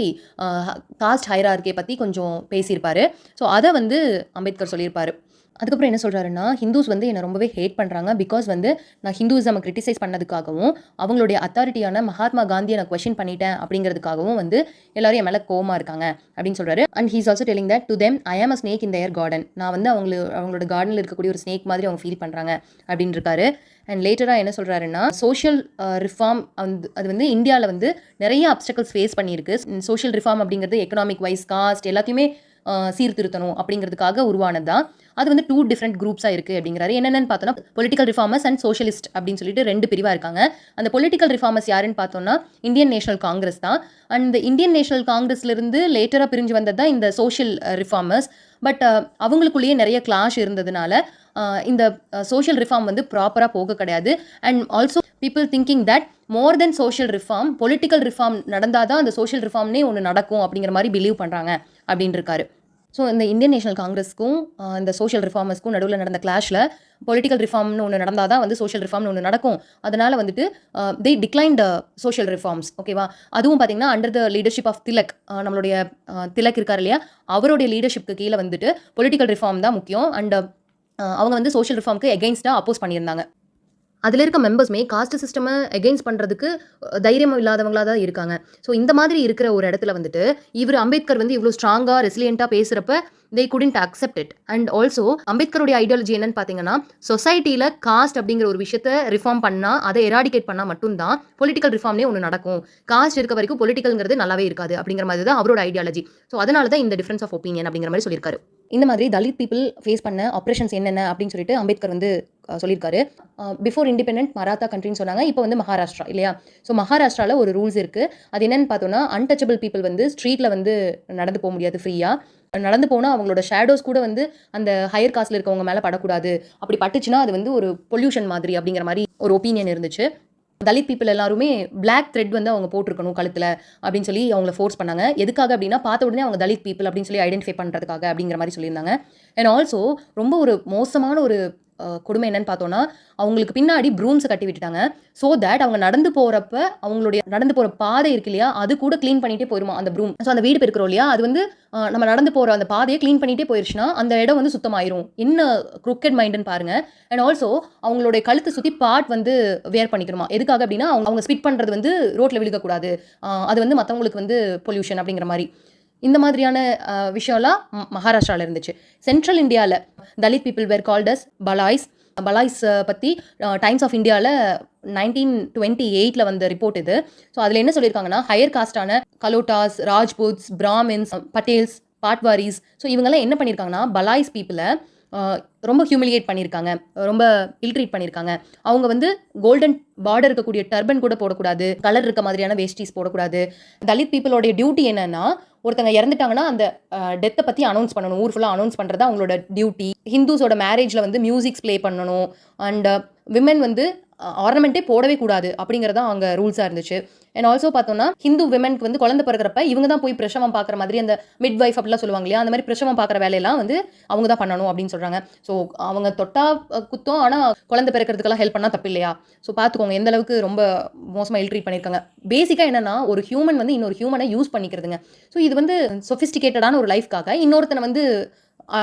காஸ்ட் ஹைரார்கியை பற்றி கொஞ்சம் பேசியிருப்பார். ஸோ அதை வந்து அம்பேத்கர் சொல்லியிருப்பார். அதுக்கப்புறம் என்ன சொல்கிறாருன்னா, ஹிந்துஸ் வந்து என்னை ரொம்பவே ஹேட் பண்ணுறாங்க, பிகாஸ் வந்து நான் ஹிந்துவிசம் கிரிட்டிசைஸ் பண்ணதுக்காகவும் அவங்களுடைய அத்தாரிட்டியான மகாத்மா காந்தியை நான் கொஸ்டின் பண்ணிட்டேன் அப்படிங்கிறதுக்காகவும் வந்து எல்லாரும் என் மேலே கோவமாக இருக்காங்க அப்படின்னு சொல்கிறாரு. And he's also telling that to them ஐ ஆம் அ ஸ்னேக் இன் தேர் கார்டன். நான் வந்து அவங்களோட கார்டனில் இருக்கக்கூடிய ஒரு ஸ்னேக் மாதிரி அவங்க ஃபீல் பண்ணுறாங்க அப்படின்னு இருக்காரு. அண்ட் லேட்டராக என்ன சொல்கிறாருன்னா, சோஷியல் ரிஃபார்ம் அது வந்து இந்தியாவில் வந்து நிறைய அப்டக்கல்ஸ் ஃபேஸ் பண்ணியிருக்கு. சோஷியல் ரிஃபார்ம் அப்படிங்கிறது எக்கனாமிக் வைஸ், காஸ்ட் எல்லாத்தையுமே சீர்திருத்தணும் அப்படிங்கிறதுக்காக உருவானது தான். அது வந்து 2 டிஃப்ரெண்ட் குரூப்ஸாக இருக்குது அப்படிங்கிறாரு. என்னென்னு பார்த்தோன்னா, பொலிட்டிக்கல் ரிஃபார்மர்ஸ் அண்ட் சோஷலிஸ்ட் அப்படின்னு சொல்லிட்டு 2 பிரிவாக இருக்காங்க. அந்த பொலிட்டிக்கல் ரிஃபார்மர்ஸ் யாருன்னு பார்த்தோன்னா இந்தியன் நேஷனல் காங்கிரஸ் தான். அண்ட் இந்தியன் நேஷனல் காங்கிரஸ்லேருந்து லேட்டராக பிரிஞ்சு வந்தது தான் இந்த சோஷியல் ரிஃபார்மர்ஸ். பட் அவங்களுக்குள்ளேயே நிறைய கிளாஷ் இருந்ததுனால இந்த சோஷியல் ரிஃபார்ம் வந்து ப்ராப்பராக போக கிடையாது. And also people thinking that more then social reform, political reform நடந்தால் தான் அந்த சோஷியல் ரிஃபார்ம்னே ஒன்று நடக்கும் அப்படிங்கிற மாதிரி பிலீவ் பண்ணுறாங்க அப்படின்னு இருக்காரு. ஸோ இந்த இந்தியன் நேஷனல் காங்கிரஸ்க்கும் இந்த சோஷியல் ரிஃபார்மர்ஸ்க்கும் நடுவில் நடந்த கிளாஷில் பொலிட்டிக்கல் ரிஃபார்ம்னு ஒன்று நடந்தால் தான் வந்து சோஷியல் ரிஃபார்ம்னு ஒன்று நடக்கும். அதனால் வந்துட்டு தே டிக்ளைன்ட் சோஷியல் ரிஃபார்ம்ஸ். ஓகேவா? அதுவும் பார்த்தீங்கன்னா under the leadership of Tilak, நம்மளுடைய திலக் இருக்கார் இல்லையா, அவருடைய லீடர்ஷிப்க்கு கீழே வந்துட்டு பொலிட்டிக்கல் ரிஃபார்ம் தான் முக்கியம். அண்ட் அவங்க வந்து சோஷியல் ரிஃபார்முக்கு எகெயின்ஸ்டாக அப்போஸ் பண்ணியிருந்தாங்க. அதில் இருக்க மெம்பர்ஸ்மே காஸ்ட் சிஸ்டமை எகெயின்ஸ்ட் பண்ணுறதுக்கு தைரியம் இல்லாதவங்களாக தான் இருக்காங்க. ஸோ இந்த மாதிரி இருக்கிற ஒரு இடத்துல வந்துட்டு இவர் அம்பேத்கர் வந்து இவ்வளோ ஸ்ட்ராங்காக ரெசிலியண்ட்டாக பேசுகிறப்ப they couldn't accept it. And also அம்பேத்கருடைய ஐடியாலஜி என்னன்னு பார்த்தீங்கன்னா, சொசைட்டியில் காஸ்ட் அப்படிங்கிற ஒரு விஷயத்தை ரிஃபார்ம் பண்ணால், அதை எராடிகேட் பண்ணால் மட்டும்தான் பொலிட்டிக்கல் ரிஃபார்ம்னே ஒன்று நடக்கும். காஸ்ட் இருக்க வரைக்கும் பொலிட்டிக்கல்ங்கிறது நல்லாவே இருக்காது அப்படிங்கிற மாதிரி தான் அவரோட ஐடியாலஜி. ஸோ அதனால தான் இந்த டிஃபரன்ஸ் ஆஃப் ஒப்பீனியன் அப்படிங்கிற மாதிரி சொல்லியிருக்காரு. இந்த மாதிரி தலித் பீப்புள் ஃபேஸ் பண்ண ஆப்ரேஷன்ஸ் என்னென்ன அப்படின்னு சொல்லிட்டு அம்பேத்கர் வந்து சொல்லியிருக்காரு. பிஃபோர் இண்டிபெண்டன்ட் மராத்தா கண்ட்ரின்னு சொன்னாங்க, இப்போ வந்து மகாராஷ்டிரா இல்லையா. ஸோ மகாராஷ்டிராவில் ஒரு ரூல்ஸ் இருக்குது. அது என்னென்னு பார்த்தோன்னா, அன்டச்சபிள் பீப்புள் வந்து ஸ்ட்ரீட்டில் வந்து நடந்து போக முடியாது ஃப்ரீயாக. நடந்து போனால் அவங்களோட ஷேடோஸ் கூட வந்து அந்த ஹையர் காஸ்ட்டில் இருக்கவங்க மேலே படக்கூடாது. அப்படி பட்டுச்சுன்னா அது வந்து ஒரு பொல்யூஷன் மாதிரி அப்படிங்கிற மாதிரி ஒரு ஒப்பீனியன் இருந்துச்சு. தலித் பீப்புள் எல்லாருமே பிளாக் த்ரெட் வந்து அவங்க போட்டிருக்கணும் கழுத்தில் அப்படின்னு சொல்லி அவங்கள ஃபோர்ஸ் பண்ணாங்க. எதுக்காக அப்படின்னா, பார்த்த உடனே அவங்க தலித் பீப்புள் அப்படின்னு சொல்லி ஐடென்டிஃபை பண்ணுறதுக்காக அப்படிங்கிற மாதிரி சொல்லியிருந்தாங்க. அண்ட் ஆல்சோ ரொம்ப ஒரு மோசமான ஒரு கொடுமை என்னன்னு பார்த்தோன்னா, அவங்களுக்கு பின்னாடி ப்ரூம்ஸை கட்டி விட்டுட்டாங்க. ஸோ தேட் அவங்க நடந்து போகிறப்ப அவங்களுடைய நடந்து போகிற பாதை இருக்கு இல்லையா, அது கூட க்ளீன் பண்ணிகிட்டே போயிருமா அந்த ப்ரூம். ஸோ அந்த வீடு பெருக்கிறோம் இல்லையா, அது வந்து நம்ம நடந்து போகிற அந்த பாதையை க்ளீன் பண்ணிகிட்டே போயிடுச்சுன்னா அந்த இடம் வந்து சுத்தமாயிரும். என்ன க்ரூக்கெட் மைண்டுன்னு பாருங்கள். அண்ட் ஆல்சோ அவங்களுடைய கழுத்தை சுற்றி பார்ட் வந்து வேர் பண்ணிக்கணுமா. எதுக்காக அப்படின்னா, அவங்க ஸ்பிட் பண்ணுறது வந்து ரோட்டில் விழுகக்கூடாது, அது வந்து மற்றவங்களுக்கு வந்து பொல்யூஷன் அப்படிங்கிற மாதிரி. இந்த மாதிரியான விஷயம்லாம் மகாராஷ்டிராவில் இருந்துச்சு. சென்ட்ரல் இந்தியாவில் Dalit people were called as Balais. Balais பற்றி டைம்ஸ் ஆஃப் இந்தியாவில் 1928 வந்த ரிப்போர்ட் இது. ஸோ அதில் என்ன சொல்லியிருக்காங்கன்னா, higher காஸ்டான கலோட்டாஸ், Rajputs, Brahmins, Patels, பாட்வாரிஸ், so இவங்கெல்லாம் என்ன பண்ணியிருக்காங்கன்னா, பலாய்ஸ் பீப்புளை ரொம்ப ஹியூமிலியேட் பண்ணியிருக்காங்க, ரொம்ப இல்ட்ரீட் பண்ணியிருக்காங்க. அவங்க வந்து கோல்டன் பார்டர் இருக்கக்கூடிய டர்பன் கூட போடக்கூடாது, கலர் இருக்க மாதிரியான வேஸ்டிஸ் போடக்கூடாது. தலித் பீப்புளோடைய டியூட்டி என்னன்னா, ஒருத்தங்க இறந்துட்டாங்கன்னா அந்த டெத்தை பற்றி அனௌன்ஸ் பண்ணணும், ஊர் ஃபுல்லாக அனௌன்ஸ் பண்ணுறது அவங்களோட டியூட்டி. ஹிந்துஸோட மேரேஜில் வந்து மியூசிக்ஸ் ப்ளே பண்ணணும். அண்ட் விமென் வந்து ஆர்னமெண்ட்டே போடவே கூடாது அப்படிங்கிறது தான் அங்கே ரூல்ஸாக இருந்துச்சு. அண்ட் ஆல்சோ பார்த்தோன்னா, ஹிந்து விமென்க்கு வந்து குழந்தை பிறக்கிறப்ப இவங்க தான் போய் பிரசவம் பார்க்குற மாதிரி, அந்த மிட் வைஃப் அப்படிலாம் சொல்லுவாங்க இல்லையா, அந்த மாதிரி பிரசவம் பார்க்குற வேலையெல்லாம் வந்து அவங்க தான் பண்ணணும் அப்படின்னு சொல்கிறாங்க. ஸோ அவங்க தொட்டா குத்தம், ஆனால் குழந்தை பிறக்கிறதுக்கெல்லாம் ஹெல்ப் பண்ணால் தப்பு இல்லையா. ஸோ பார்த்துக்கோங்க எந்த அளவுக்கு ரொம்ப மோசமாக இல்ட்ரீட் பண்ணியிருக்காங்க. பேசிக்காக என்னென்னா, ஒரு ஹியூமன் வந்து இன்னொரு ஹியூமனை யூஸ் பண்ணிக்கிறதுங்க. ஸோ இது வந்து சொஃபிஸ்டிகேட்டடான ஒரு லைஃப்காக இன்னொருத்தனை வந்து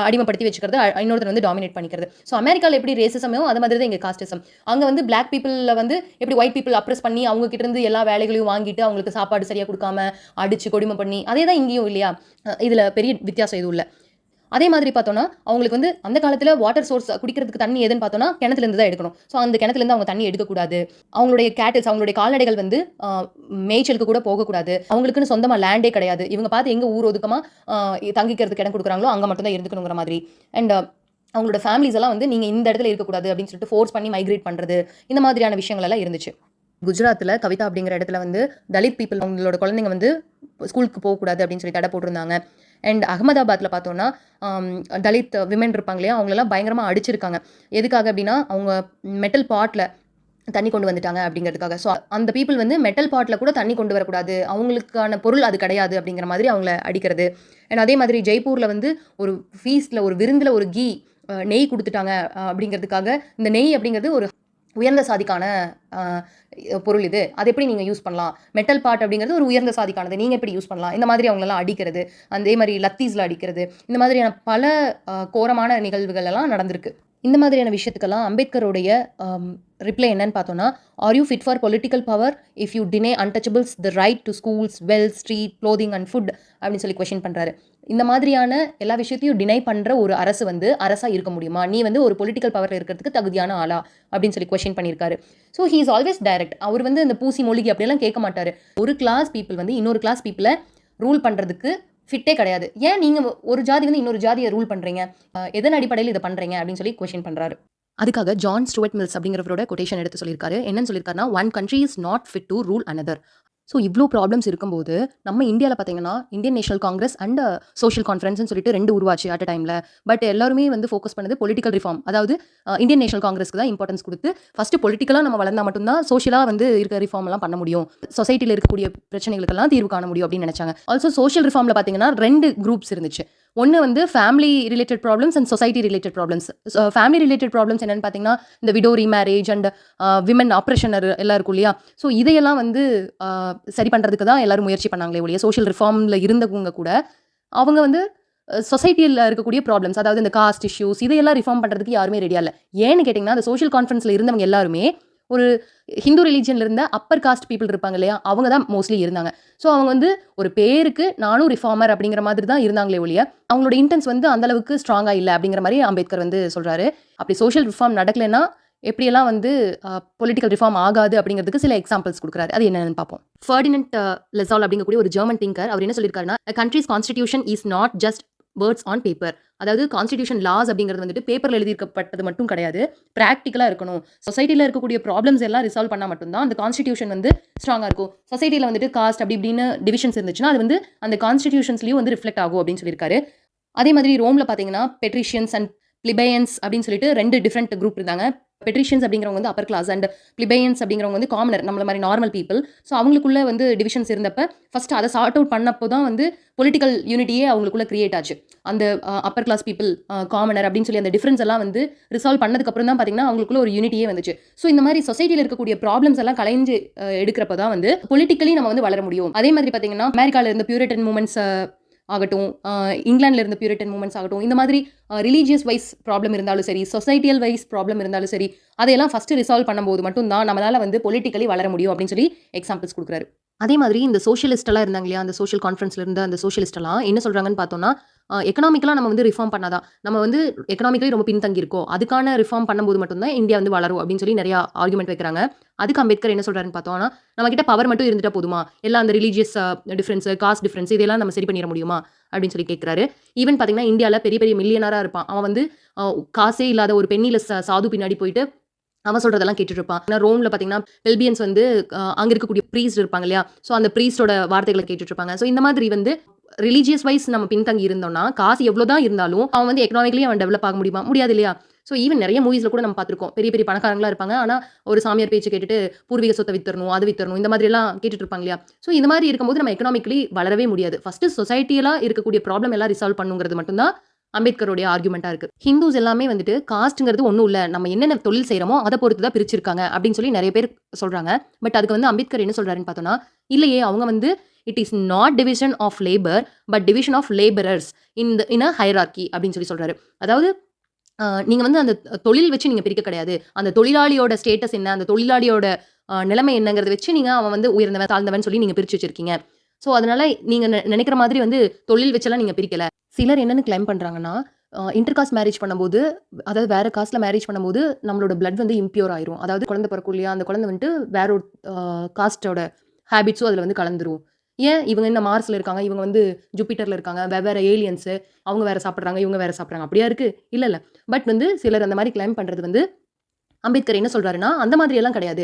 அடிமைப்படுத்தி வச்சுக்கிறது, இன்னொருத்தர் வந்து டாமினேட் பண்ணிக்கிறது. ஸோ அமெரிக்காவில் எப்படி ரேசிசமோ அது மாதிரி தான் இங்கே காஸ்டிசம். அங்கே வந்து பிளாக் பீப்புளில் வந்து எப்படி ஒயிட் பீப்புள் அப்ரெஸ் பண்ணி அவங்க கிட்ட இருந்து எல்லா வேலைகளையும் வாங்கிட்டு அவங்களுக்கு சாப்பாடு சரியாக கொடுக்காம அடிச்சு கொடுமை பண்ணி, அதே தான் இங்கேயும் இல்லையா. இதில் பெரிய வித்தியாசம் எதுவும் இல்லை. அதே மாதிரி பார்த்தோன்னா அவங்களுக்கு வந்து அந்த காலத்தில் வாட்டர் சோர்ஸ் குடிக்கிறதுக்கு தண்ணி எதுன்னு பார்த்தோன்னா கிணத்துலேருந்து தான் எடுக்கணும். ஸோ அந்த கிணத்துலேருந்து அவங்க தண்ணி எடுக்கக்கூடாது. அவங்களுடைய கேட்டில்ஸ் அவங்களுடைய கால்நடைகள் வந்து மேய்ச்சலுக்கு கூட போகக்கூடாது. அவங்களுக்குன்னு சொந்தமாக லேண்டே கிடையாது. இவங்க பார்த்து எங்கே ஊர் ஒதுக்கமாக தங்கிக்கிறதுக்கு இடம் கொடுக்குறாங்களோ அங்கே மட்டும் தான் இருந்துக்கணுங்கிற மாதிரி. அண்ட் அவங்களோட ஃபேமிலிஸ் எல்லாம் வந்து நீங்கள் இந்த இடத்துல இருக்கக்கூடாது அப்படின்னு சொல்லிட்டு ஃபோர்ஸ் பண்ணி மைக்ரேட் பண்ணுறது, இந்த மாதிரியான விஷயங்கள் எல்லாம் இருந்துச்சு. குஜராத்தில் கவிதா அப்படிங்கிற இடத்துல வந்து தலித் பீப்புள் அவங்களோட குழந்தைங்க வந்து ஸ்கூலுக்கு போகக்கூடாது அப்படின்னு சொல்லி தடை போட்டிருந்தாங்க. அண்ட் அகமதாபாத்தில் பார்த்தோன்னா தலித் விமென் இருப்பாங்க இல்லையா, அவங்களெல்லாம் பயங்கரமாக அடிச்சிருக்காங்க. எதுக்காக அப்படின்னா அவங்க மெட்டல் பாட்டில் தண்ணி கொண்டு வந்துட்டாங்க அப்படிங்கிறதுக்காக. ஸோ அந்த பீப்புள் வந்து மெட்டல் பாட்டில் கூட தண்ணி கொண்டு வரக்கூடாது, அவங்களுக்கான பொருள் அது கிடையாது அப்படிங்கிற மாதிரி அவங்கள அடிக்கிறது. அண்ட் அதே மாதிரி ஜெய்ப்பூரில் வந்து ஒரு ஃபீஸ்டில் ஒரு விருந்தில் ஒரு நெய் கொடுத்துட்டாங்க அப்படிங்கிறதுக்காக. இந்த நெய் அப்படிங்கிறது ஒரு உயர்ந்த சாதிக்கான பொருள், இது அது எப்படி நீங்கள் யூஸ் பண்ணலாம், மெட்டல் பாட் அப்படிங்கிறது ஒரு உயர்ந்த சாதிக்கானது, நீங்கள் எப்படி யூஸ் பண்ணலாம், இந்த மாதிரி அவங்களெல்லாம் அடிக்கிறது. அதே மாதிரி லத்தீஸில் அடிக்கிறது, இந்த மாதிரியான பல கோரமான நிகழ்வுகள் எல்லாம் நடந்திருக்கு. இந்த மாதிரியான விஷயத்துக்கெல்லாம் அம்பேத்கருடைய ரிப்ளை என்னன்னு பார்த்தோன்னா, are you fit for political power if you டினே untouchables the right to schools, well, street, clothing and food அப்படின்னு சொல்லி கொஸ்டின் பண்ணுறாரு. இந்த மாதிரியான எல்லா விஷயத்தையும் டினை பண்ணுற ஒரு அரசு வந்து அரசாக இருக்க முடியுமா, நீ வந்து ஒரு பொலிட்டிக்கல் பவரில் இருக்கிறதுக்கு தகுதியான ஆளா அப்படின்னு சொல்லி கொஸ்டின் பண்ணியிருக்காரு. So he is always direct. அவர் வந்து இந்த பூசி மொழிகி அப்படியெல்லாம் கேட்க மாட்டார். ஒரு கிளாஸ் பீப்புள் வந்து இன்னொரு கிளாஸ் பீப்புளை ரூல் பண்ணுறதுக்கு ஃபிட்டே கிடையாது. ஏன் நீங்கள் ஒரு ஜாதி வந்து இன்னொரு ஜாதியை ரூல் பண்ணுறீங்க, எதன் அடிப்படையில் இதை பண்ணுறீங்க அப்படின்னு சொல்லி கொஸ்டின் பண்ணுறாரு. அதுக்காக ஜான் ஸ்டூவர்ட் மில்ஸ் அப்படிங்கிறவரோட கொட்டேஷன் எடுத்து சொல்லியிருக்காரு. என்னன்னு சொல்லியிருக்காருன்னா, one country is not fit to rule another. So இவ்வளோ ப்ராப்ளம்ஸ் இருக்கும்போது நம்ம இந்தியாவில் பார்த்தீங்கன்னா Indian National Congress and social கான்ஃபரன்ஸ்னு சொல்லிட்டு 2 உருவாச்சு அட் அ டைமில். பட் எல்லாருமே வந்து ஃபோக்கஸ் பண்ணது பொலிட்டிக்கல் ரிஃபார்ம். அதாவது இந்தியன் நேஷனல் காங்கிரஸ்க்கு தான் இம்பார்ட்டன்ஸ் கொடுத்து ஃபஸ்ட்டு பொலிட்டிக்கலாக நம்ம வளர்ந்தால் மட்டும்தான் சோஷியலாக வந்து இருக்க ரிஃபார்ம் எல்லாம் பண்ண முடியும், சொசைட்டியில் இருக்கக்கூடிய பிரச்சனைகளுக்கெல்லாம் தீர்வு காண முடியும் அப்படின்னு நினச்சாங்க. ஆல்சோ சோஷியல் ரிஃபார்மில் பார்த்தீங்கன்னா 2 குரூப்ஸ் இருந்துச்சு. ஒன்று வந்து family related problems and society related problems. Family related problems என்னென்னு பார்த்தீங்கன்னா இந்த விடோ ரீமேரேஜ் அண்ட் விமன் ஆப்ரேஷனர் எல்லாம் இருக்கும் இல்லையா. ஸோ இதையெல்லாம் வந்து சரி பண்ணுறதுக்கு தான் எல்லாரும் முயற்சி பண்ணாங்களே ஒழிய, சோஷியல் ரிஃபார்மில் இருந்தவங்க கூட அவங்க வந்து சொசைட்டியில் இருக்கக்கூடிய ப்ராப்ளம்ஸ், அதாவது இந்த காஸ்ட் இஷ்யூஸ், இதையெல்லாம் ரிஃபார்ம் பண்ணுறதுக்கு யாருமே ரெடியாக இல்லை. ஏன்னு கேட்டிங்கன்னா அந்த சோஷியல் கான்ஃபரன்ஸில் இருந்தவங்க எல்லாருமே ஒரு ஹிந்து ரிலீஜியனில் இருந்த அப்பர் காஸ்ட் பீப்புள் இருப்பாங்க இல்லையா, அவங்க தான் மோஸ்ட்லி இருந்தாங்க. ஸோ அவங்க வந்து ஒரு பேருக்கு நானும் ரிஃபார்மர் அப்படிங்கிற மாதிரி தான் இருந்தாங்களே ஒழிய அவங்களோட இன்டென்ஸ் வந்து அந்தளவுக்கு ஸ்ட்ராங்காக இல்லை அப்படிங்கிற மாதிரி அம்பேத்கர் வந்து சொல்கிறாரு. அப்படி சோஷியல் ரிஃபார்ம் நடக்கலைன்னா எப்படியெல்லாம் வந்து பொலிட்டிக்கல் ரிஃபார்ம் ஆகாது அப்படிங்கிறதுக்கு சில எக்ஸாம்பிள்ஸ் கொடுக்குறாரு. அது என்னென்னு பார்ப்போம். ஃபர்டினண்ட் லெசால் அப்படிங்கக்கூடிய ஒரு ஜெர்மன் திங்கர், அவர் என்ன சொல்லியிருக்காருன்னா, countries constitution is not just words on paper. அதாவது கான்ஸ்டிடியூஷன் லாஸ் அப்படிங்கிறது வந்துட்டு பேப்பரில் எழுதியிருக்கப்பட்டது மட்டும் கிடையாது, ப்ராக்டிக்கலாக இருக்கணும். சொசைட்டியில் இருக்கக்கூடிய ப்ராப்ளம்ஸ் எல்லாம் ரிசால்வ் பண்ணால் மட்டும்தான் அந்த கான்ஸ்டிடியூஷன் வந்து ஸ்ட்ராங்காக இருக்கும். சொசைட்டியில் வந்துட்டு காஸ்ட் அப்படி இப்படின்னு டிவிஷன்ஸ் இருந்துச்சுன்னா அது வந்து அந்த கான்ஸ்டிடியூஷன்ஸ்லையும் வந்து ரிஃப்ளெக்ட் ஆகும் அப்படின்னு சொல்லியிருக்காரு. அதே மாதிரி ரோமில் பார்த்தீங்கன்னா பெட்ரிஷியன்ஸ் அண்ட் பிளிபையன்ஸ் அப்படின்னு சொல்லிட்டு 2 டிஃப்ரெண்ட் குரூப் இருந்தாங்க. பெட்ரிஷியன்ஸ் அப்படிங்கிறவங்க வந்து அப்பர் கிளாஸ் அண்ட் பிளிபையன்ஸ் அப்படிங்கிறவங்க வந்து காமனர், நம்மள மாதிரி நார்மல் பீப்புள். ஸோ அவங்களுக்குள்ள வந்து டிவிஷன்ஸ் இருந்தப்ப ஃபர்ஸ்ட் அதை சார்ட் அவுட் பண்ணப்போ தான் வந்து பொலிட்டிக்கல் யூனிட்டியே அவங்களுக்குள்ள கிரியேட் ஆச்சு. அந்த அப்பர் கிளாஸ் பீப்புள், காமனர் அப்படின்னு சொல்லி அந்த டிஃப்ரென்ஸ் எல்லாம் வந்து ரிசால்வ் பண்ணதுக்கப்புறம் தான் பார்த்தீங்கன்னா அவங்களுக்குள்ள ஒரு யூனிட்டியே வந்துச்சு. ஸோ இந்த மாதிரி சொசைட்டியில் இருக்கக்கூடிய ப்ராப்ளம்ஸ் எல்லாம் கலைஞ்சு எடுக்கிறப்ப தான் வந்து பொலிட்டிக்கலி நம்ம வந்து வளர முடியும். அதே மாதிரி பார்த்தீங்கன்னா அமெரிக்காவில் இருந்த பியூரிட்டன் மூமெண்ட்ஸ் ஆகட்டும், இங்கிலாண்டில் இருந்த பியூரிட்டன் மூமெண்ட்ஸ் ஆகட்டும், இந்த மாதிரி ரிலீஜியஸ் வைஸ் ப்ராப்ளம் இருந்தாலும் சரி, சொசைட்டியல் வைஸ் ப்ராப்ளம் இருந்தாலும் சரி, அதையெல்லாம் ஃபஸ்ட்டு ரிசால்வ் பண்ணும்போது மட்டும்தான் நம்மளால் வந்து பொலிட்டிக்கலி வளர முடியும் அப்படின்னு சொல்லி எக்ஸாம்பிள்ஸ் கொடுக்குறாரு. அதே மாதிரி இந்த சோஷியலிஸ்டெல்லாம் இருந்தாங்க இல்லையா, அந்த சோஷியல் கான்ஃபரன்ஸில் இருந்த அந்த சோஷியலிஸ்டெல்லாம் என்ன சொல்கிறாங்கன்னு பார்த்தோன்னா, எக்கனாமிக்கலாக நம்ம வந்து ரிஃபார்ம் பண்ணாதான், நம்ம வந்து எக்கனாமிக்கலி ரொம்ப பின்தங்கியிருக்கோம், அதுக்கான ரிஃபார்ம் பண்ணும்போது மட்டும்தான் இந்தியா வந்து வளரும் அப்படின்னு சொல்லி நிறையா ஆர்குமெண்ட் வைக்கிறாங்க. அதுக்கு அம்பேத்கர் என்ன சொல்கிறாருன்னு பார்த்தோம்னா, நம்மக்கிட்ட பவர் மட்டும் இருந்துட்டா போதுமா, எல்லாம் அந்த ரிலீஜியஸ் டிஃப்ரென்ஸு, காஸ்ட் டிஃப்ரென்ஸ் இதெல்லாம் நம்ம சரி பண்ணிட முடியுமா அப்படின்னு சொல்லி கேட்குறாரு. ஈவன் பார்த்தீங்கன்னா இந்தியாவில் பெரிய பெரிய மில்லியனராக இருப்பான், அவன் வந்து காசே இல்லாத ஒரு பெண்ணில சாது பின்னாடி போயிட்டு அவன் சொல்கிறதெல்லாம் கேட்டுட்டு இருப்பான். ஆனால் ரோமில் பார்த்தீங்கன்னா பெல்பியன்ஸ் வந்து அங்கே இருக்கக்கூடிய ப்ரீஸ்ட் இருப்பாங்க இல்லையா, ஸோ அந்த ப்ரீஸ்டோட வார்த்தைகளை கேட்டுட்டு இருப்பாங்க. ஸோ இந்த மாதிரி வந்து ரிலீஜியஸ் வைஸ் நம்ம பின்தங்கி இருந்தோம்னா காசு எவ்வளோ தான் இருந்தாலும் அவன் வந்து எக்கனாமிக்கலி அவன் டெவலப் ஆக முடியுமா, முடியாது இல்லையா. ஸோ ஈவன் நிறைய மூவிஸில் கூட நம்ம பார்த்துருக்கோம், பெரிய பெரிய பணக்காரங்களாக இருப்பாங்க, ஆனால் ஒரு சாமியார் பேச்சு கேட்டுட்டு பூர்வீக சொத்தை வித்தரணும், அது வித்தரணும், இந்த மாதிரிலாம் கேட்டுட்டு இருப்பாங்க இல்லையா. ஸோ இந்த மாதிரி இருக்கும்போது நம்ம எக்கனாமிக்கலி வளரவே முடியாது. ஃபஸ்ட்டு சொசைட்டியலாக இருக்கக்கூடிய ப்ராப்ளம் எல்லாம் ரிசால்வ் பண்ணுங்கிறது மட்டும்தான் அம்பேத்கருடைய ஆர்குமெண்ட்டாக இருக்குது. ஹிந்துஸ் எல்லாமே வந்துட்டு காஸ்ட்டுங்கிறது ஒன்றும் இல்லை, நம்ம என்னென்ன தொழில் செய்கிறோமோ அதை பொறுத்து தான் பிரிச்சிருக்காங்க அப்படின்னு சொல்லி நிறைய பேர் சொல்கிறாங்க. பட் அதுக்கு வந்து அம்பேத்கர் என்ன சொல்கிறாருன்னு பார்த்தோன்னா, இல்லையே, அவங்க வந்து it is not division of labour but division of labourers in a hierarchy அப்படின்னு சொல்லி சொல்கிறாரு. அதாவது நீங்கள் வந்து அந்த தொழில் வச்சு நீங்கள் பிரிக்க கிடையாது, அந்த தொழிலாளியோட ஸ்டேட்டஸ் என்ன, அந்த தொழிலாளியோட நிலைமை என்னங்கிறத வச்சு நீங்கள் அவன் வந்து உயர்ந்தவன் தாழ்ந்தவன் சொல்லி நீங்கள் பிரித்து வச்சிருக்கீங்க. ஸோ அதனால நீங்கள் நினைக்கிற மாதிரி வந்து தொழில் வச்செல்லாம் நீங்கள் பிரிக்கலை. சிலர் என்னென்னு கிளைம் பண்ணுறாங்கன்னா, இன்டர் காஸ்ட் மேரேஜ் பண்ணும்போது, அதாவது வேறு காஸ்ட்டில் மேரேஜ் பண்ணும்போது நம்மளோட பிளட் வந்து இம்பியூர் ஆயிரும். அதாவது குழந்தை பிறக்கும் இல்லையா, அந்த குழந்தை வந்துட்டு வேற ஒரு காஸ்ட்டோட ஹேபிட்ஸும் அதில் வந்து கலந்துரும். ஏன் இவங்க என்ன மார்ஸில் இருக்காங்க, இவங்க வந்து ஜூபிட்டரில் இருக்காங்க, வெவ்வேறு ஏலியன்ஸு, அவங்க வேறு சாப்பிட்றாங்க, இவங்க வேறு சாப்பிட்றாங்க, அப்படியா இருக்குது? இல்லை. பட் வந்து சிலர் அந்த மாதிரி கிளைம் பண்ணுறது வந்து அம்பேத்கர் என்ன சொல்றாருன்னா, அந்த மாதிரி எல்லாம் கிடையாது.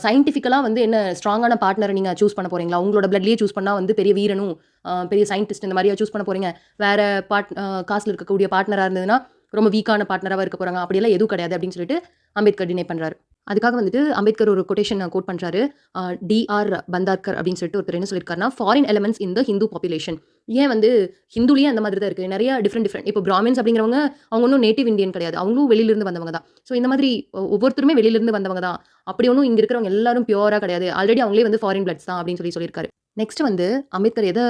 சயின்டிஃபிக்கலா வந்து என்ன ஸ்ட்ராங்கான பார்ட்னரை நீங்க சூஸ் பண்ண போறீங்களா? உங்களோட பிளட்லயே சூஸ் பண்ணா வந்து பெரிய வீரனும், பெரிய சயின்டிஸ்ட் இந்த மாதிரியா சூஸ் பண்ண போறீங்க? வேற காஸ்ட்ல இருக்கக்கூடிய பார்ட்னரா இருந்ததுன்னா, ரொம்ப வீக்கான பார்ட்னராவா இருக்க போறாங்க. அப்படியெல்லாம் எதுவும் கிடையாது அப்படின்னு சொல்லிட்டு அம்பேத்கர் டினை பண்றாரு. அதுக்காக வந்துட்டு அம்பேத்கர் ஒரு கொட்டேஷன் கோட் பண்றாரு. டி.ஆர். பந்தார்கர் அப்படின்னு சொல்லிட்டு ஒருத்தர் என்ன சொல்லியிருக்காருன்னா, ஃபாரின் எலிமெண்ட்ஸ் இன் த ஹிந்து பாப்புலேஷன். ஏன் வந்து ஹிந்துலயே அந்த மாதிரி தான் இருக்கு. நிறைய டிஃப்ரெண்ட் இப்போ பிராமின்ஸ் அப்படிங்கிறவங்க அவங்க ஒன்றும் நேட்டிவ் இந்தியன் கிடையாது. அவங்களும் வெளியிலிருந்து வந்தவங்க தான். ஸோ இந்த மாதிரி ஒவ்வொருத்தருமே வெளியிலிருந்து வந்தவங்க தான். அப்படி ஒன்றும் இங்க இருக்கிறவங்க எல்லாரும் பியூரா கிடையாது. ஆல்ரெடி அவங்களே வந்து ஃபாரின் பிளட்ஸ் தான் அப்படின்னு சொல்லியிருக்காரு. நெக்ஸ்ட் வந்து அம்பேத்கர் எதை